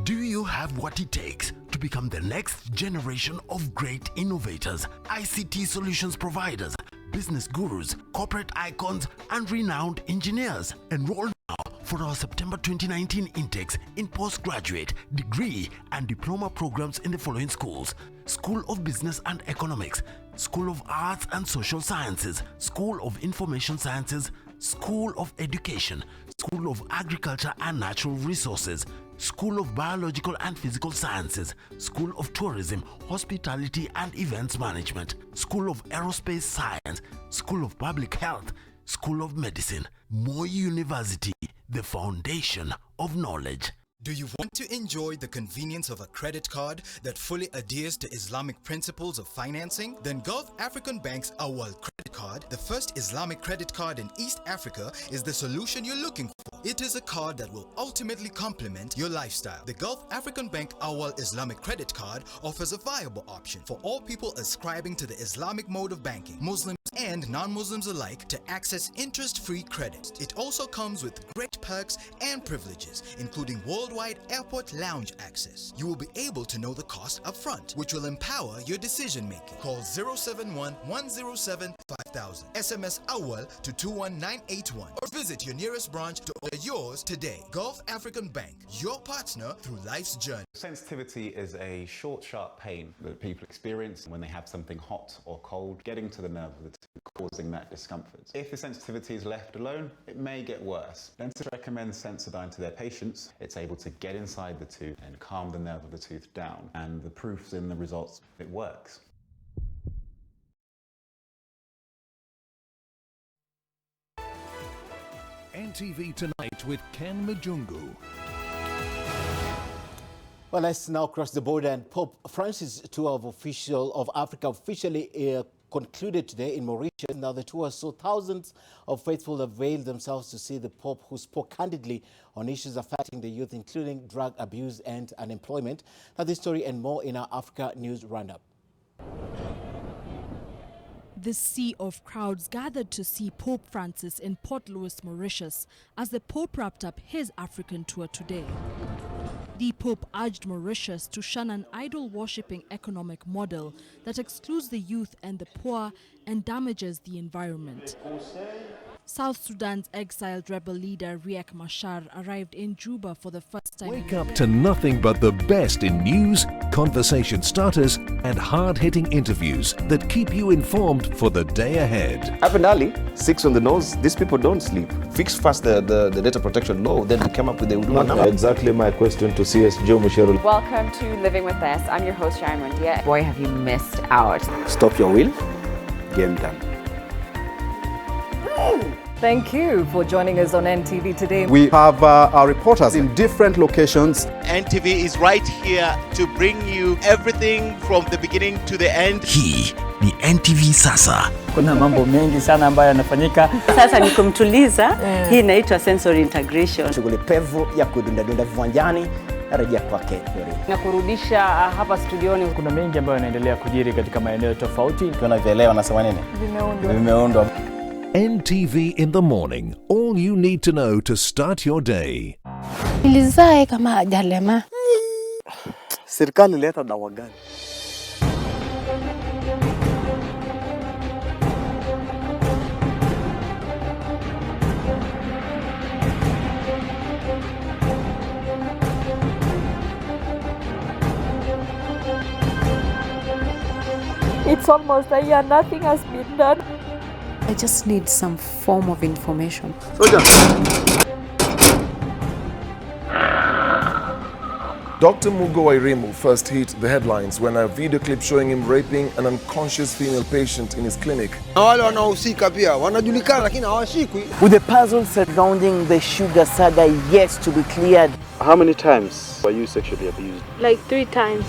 Do you have what it takes to become the next generation of great innovators, ICT solutions providers, business gurus, corporate icons, and renowned engineers? Enroll now for our September 2019 intakes in postgraduate, degree, and diploma programs in the following schools: School of Business and Economics, School of Arts and Social Sciences, School of Information Sciences, School of Education, School of Agriculture and Natural Resources, School of Biological and Physical Sciences, School of Tourism, Hospitality and Events Management, School of Aerospace Science, School of Public Health, School of Medicine. Moi University, the foundation of knowledge. Do you want to enjoy the convenience of a credit card that fully adheres to Islamic principles of financing? Then Gulf African Bank's Awal Credit Card, the first Islamic credit card in East Africa, is the solution you're looking for. It is a card that will ultimately complement your lifestyle. The Gulf African Bank Awal Islamic Credit Card offers a viable option for all people ascribing to the Islamic mode of banking, Muslims and non-Muslims alike, to access interest-free credit. It also comes with great perks and privileges, including worldwide airport lounge access. You will be able to know the cost up front, which will empower your decision-making. Call 071-107-5000, SMS AWAL to 21981, or visit your nearest branch to order yours today. Gulf African Bank, your partner through life's journey. Sensitivity is a short, sharp pain that people experience when they have something hot or cold getting to the nerve of the tooth, causing that discomfort. If the sensitivity is left alone, it may get worse. Dentists recommend Sensodyne to their patients. It's able to get inside the tooth and calm the nerve of the tooth down, and the proof's in the results. It works. NTV Tonight with Ken Mijungu. Well, let's now cross the border, and Pope Francis' tour of Africa officially concluded today in Mauritius. Now, the tour saw thousands of faithful avail themselves to see the Pope, who spoke candidly on issues affecting the youth, including drug abuse and unemployment. Now, this story and more in our Africa News Roundup. The sea of crowds gathered to see Pope Francis in Port Louis, Mauritius, as the Pope wrapped up his African tour today. The Pope urged Mauritius to shun an idol-worshipping economic model that excludes the youth and the poor and damages the environment. South Sudan's exiled rebel leader Riek Machar arrived in Juba for the first time. Wake up to nothing but the best in news, conversation starters, and hard-hitting interviews that keep you informed for the day ahead. Up and early, 6 on the nose, these people don't sleep. Fix first the data protection law, then we come up with the number. Exactly my question to CS Joe Michelle. Welcome to Living with Us. I'm your host, Sharon Mondia. Boy, have you missed out. Stop your wheel, game done. Thank you for joining us on NTV today. We have our reporters in different locations. NTV is right here to bring you everything from the beginning to the end. Hii ni NTV Sasa. Kuna mambo mengi sana ambayo yanafanyika. Sasa ni kumtuliza. Hii inaitwa sensory integration. Shughuli pevu ya kudunda viwanjani narejea kwake na kurudisha hapa studioni. Kuna mengi ambayo yanaendelea kujiri katika maeneo tofauti. Tunavielewa nasema nini? Vimeundwa. NTV in the morning. All you need to know to start your day. Ilizae kama ajalema. Serikali leta dawa gani? It's almost a year, nothing has been done. I just need some form of information. Dr. Mugo Wairimu first hit the headlines when a video clip showing him raping an unconscious female patient in his clinic. Wale wanaohusika pia wanajulikana lakini hawashikwi. With the puzzle surrounding the sugar saga yet to be cleared. How many times were you sexually abused? Like 3 times.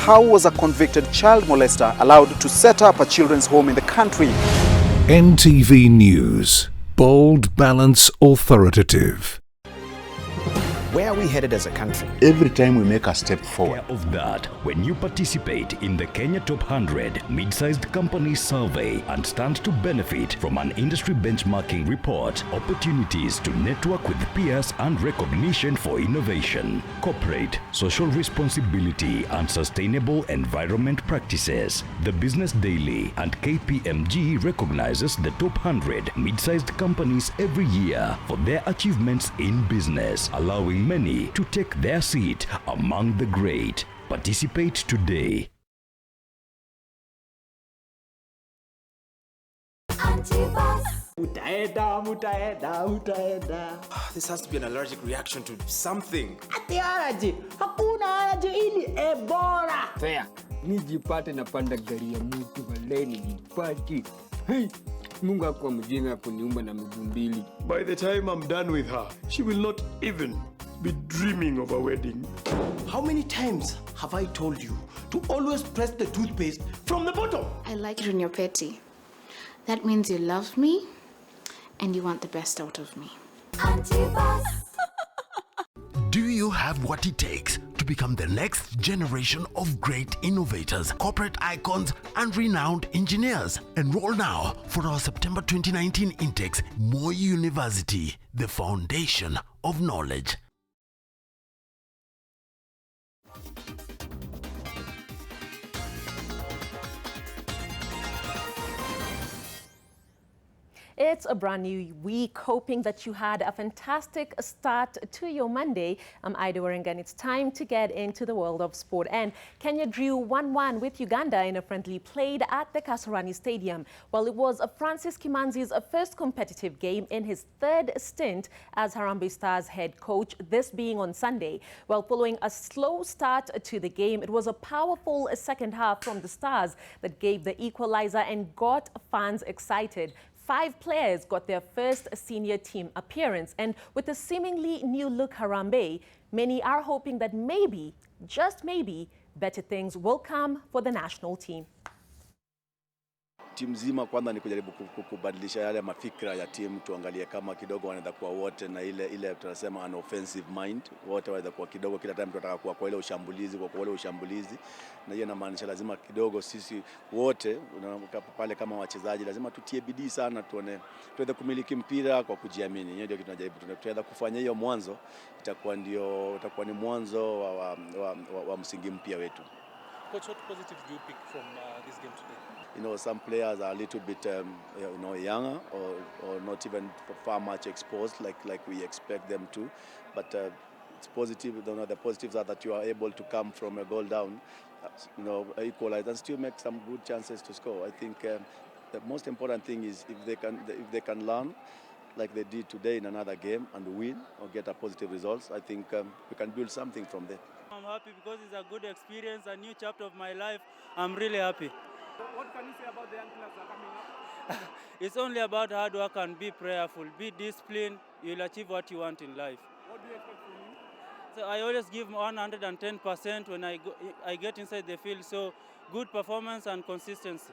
How was a convicted child molester allowed to set up a children's home in the country? NTV News. Bold, balanced, authoritative. Where are we headed as a country? Every time we make a step forward. Of that, when you participate in the Kenya Top 100 Mid-Sized Companies Survey and stand to benefit from an industry benchmarking report, opportunities to network with peers and recognition for innovation, corporate, social responsibility and sustainable environment practices. The Business Daily and KPMG recognizes the top 100 mid-sized companies every year for their achievements in business, allowing many to take their seat among the great. Participate today. This has to be an allergic reaction to something. Allergy. Hakuna allergy ili Ebola. Fair. Nijipate napanda gari ya mtu waleni nipati. Hey. Mungu akwa mjinga kuniumba na miguu mbili. By the time I'm done with her, she will not even be dreaming of a wedding. How many times have I told you to always press the toothpaste from the bottom? I like it when you're petty. That means you love me and you want the best out of me. Do you have what it takes to become the next generation of great innovators, corporate icons, and renowned engineers? Enroll now for our September 2019 intakes, Moi University, the foundation of knowledge. It's a brand new week, hoping that you had a fantastic start to your Monday. I'm Ida Waringa, and it's time to get into the world of sport. And Kenya drew 1-1 with Uganda in a friendly played at the Kasarani Stadium. Well, it was Francis Kimanzi's first competitive game in his 3rd stint as Harambee Stars head coach, this being on Sunday. Well, following a slow start to the game, it was a powerful second half from the Stars that gave the equalizer and got fans excited. 5 players got their first senior team appearance, and with a seemingly new look Harambee, many are hoping that maybe, just maybe, better things will come for the national team. timu zima kwanza ni kujaribu kubadilisha yale mafikra ya timu, tuangalie kama kidogo wanaweza kuwa wote na ile tunasema an offensive mind, wote wanaweza kuwa kidogo kila time tunataka kuwa kwa ile ushambulizi, na hiyo inamaanisha lazima kidogo sisi wote pale kama wachezaji lazima tutie bidii sana, tuweze kumiliki mpira kwa kujiamini. Hiyo ndio kitu tunajaribu, tunaweza kufanya hiyo mwanzo, itakuwa ni mwanzo wa msingi mpya wetu. Coach, what positives do you pick from this game today? You know, some players are a little bit, younger or not even far much exposed like we expect them to. But it's positive. The positives are that you are able to come from a goal down, equalize and still make some good chances to score. I think the most important thing is if they can learn like they did today in another game and win or get a positive results. I think we can build something from there. I'm happy because it's a good experience, a new chapter of my life. I'm really happy. What can you say about the young players that are coming up? It's only about hard work and be prayerful, be disciplined. You'll achieve what you want in life. What do you expect from him? So I always give 110% when I get inside the field. So good performance and consistency.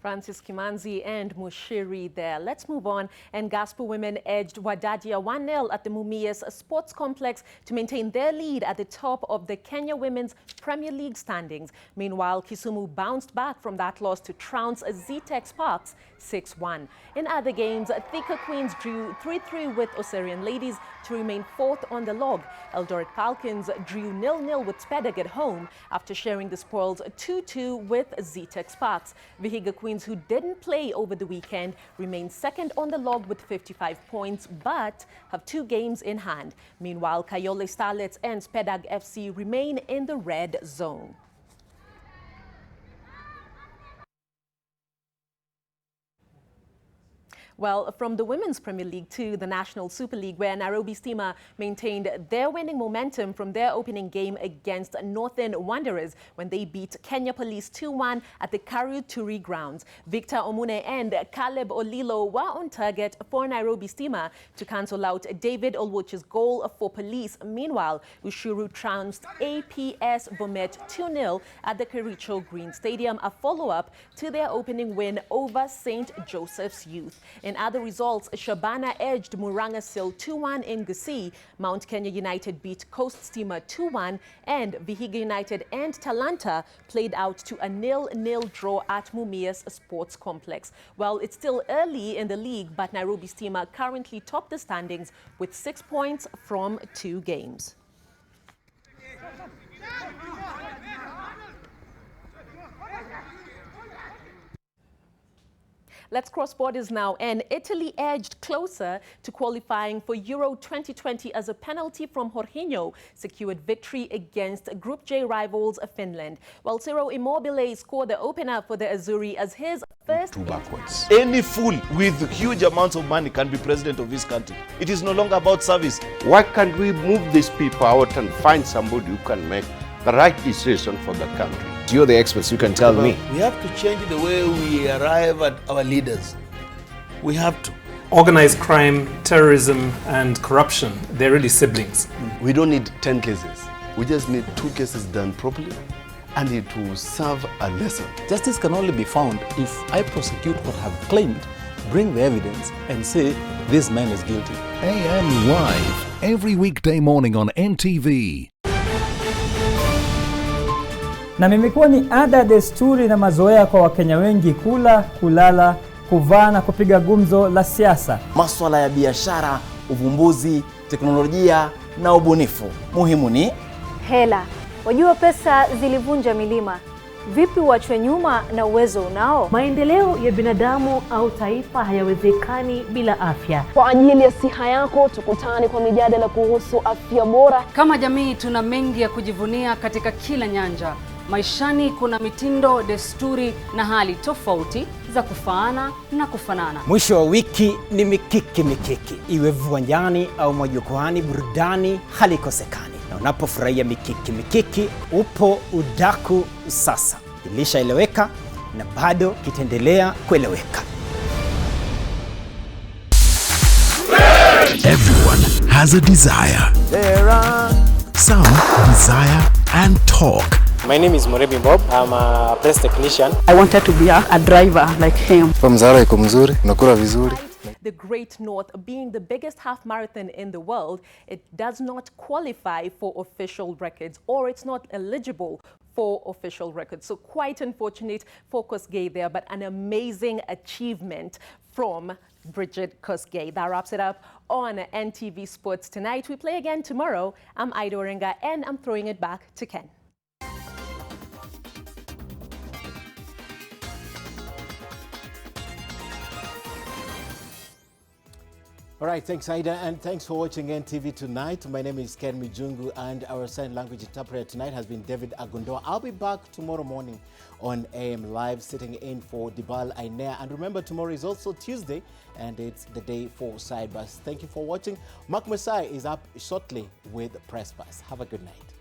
Francis Kimanzi and Mushiri there. Let's move on. And Gospel women edged Wadajia 1-0 at the Mumias Sports Complex to maintain their lead at the top of the Kenya Women's Premier League standings. Meanwhile, Kisumu bounced back from that loss to trounce Zetech Sparks 6-1. In other games, Thika Queens drew 3-3 with Osirian Ladies to remain fourth on the log. Eldoret Falcons drew 0-0 with Spedag at home after sharing the spoils 2-2 with Zetech Sparks. Vihiga Queens, who didn't play over the weekend, remain second on the log with 55 points but have 2 games in hand. Meanwhile, Kayole Starlets and Spedag FC remain in the red zone. Well, from the Women's Premier League to the National Super League, where Nairobi Stima maintained their winning momentum from their opening game against Northern Wanderers when they beat Kenya Police 2-1 at the Karuturi grounds. Victor Omune and Caleb Olilo were on target for Nairobi Stima to cancel out David Olwoch's goal for Police. Meanwhile, Ushuru trounced APS Bomet 2-0 at the Kericho Green Stadium, a follow-up to their opening win over St. Joseph's Youth. In other results, Shabana edged Muranga Sil 2-1 in Gusii, Mount Kenya United beat Coast Steamer 2-1, and Vihiga United and Talanta played out to a 0-0 draw at Mumias Sports Complex. Well, it's still early in the league, but Nairobi Steamer currently top the standings with 6 points from 2 games. Let's cross borders now, and Italy edged closer to qualifying for Euro 2020 as a penalty from Jorginho secured victory against Group J rivals Finland. While Ciro Immobile scored the opener for the Azzurri as his first... backwards. Any fool with huge amounts of money can be president of this country. It is no longer about service. Why can't we move these people out and find somebody who can make the right decision for the country? You're the experts, you can tell me. We have to change the way we arrive at our leaders. We have to. Organized crime, terrorism, and corruption, they're really siblings. We don't need 10 cases. We just need 2 cases done properly, and it will serve a lesson. Justice can only be found if I prosecute what I have claimed, bring the evidence, and say this man is guilty. AM Live, every weekday morning on NTV. Na imekuwa ni ada, desturi na mazoea kwa Wakenya wengi kula, kulala, kuvaa na kupiga gumzo la siasa. Masuala ya biashara, uvumbuzi, teknolojia na ubunifu. Muhimu ni hela. Wajua pesa zilivunja milima. Vipi uachwe nyuma na uwezo unao? Maendeleo ya binadamu au taifa hayawezekani bila afya. Kwa ajili ya siha yako, tukutane kwa mijadala kuhusu afya bora. Kama jamii tuna mengi ya kujivunia katika kila nyanja. Maishani kuna mitindo, desturi na hali tofauti za kufaana na kufanana. Mwisho wa wiki ni mikiki. Iwe viwanjani au majukwani, burudani halikosekani. Na unapofurahia mikiki, upo udaku sasa. Ilishaeleweka na bado kitaendelea kueleweka. Everyone has a desire. Some desire and talk. My name is Morebi Bob. I'm a press technician. I wanted to be a driver like him. From Zara iko mzuri, nakula vizuri. The Great North being the biggest half marathon in the world, it does not qualify for official records, or it's not eligible for official records. So quite unfortunate for Kosgei there, but an amazing achievement from Bridget Kosgei. That wraps it up on NTV Sports tonight. We play again tomorrow. I'm Ida Oringa, and I'm throwing it back to Ken. All right, thanks Ida, and thanks for watching NTV tonight. My name is Ken Mijungu, and our sign language interpreter tonight has been David Agundoa. I'll be back tomorrow morning on AM Live, sitting in for Dibal Ainea. And remember, tomorrow is also Tuesday, and it's the day for Sidebus. Thank you for watching. Mark Masai is up shortly with Press Pass. Have a good night.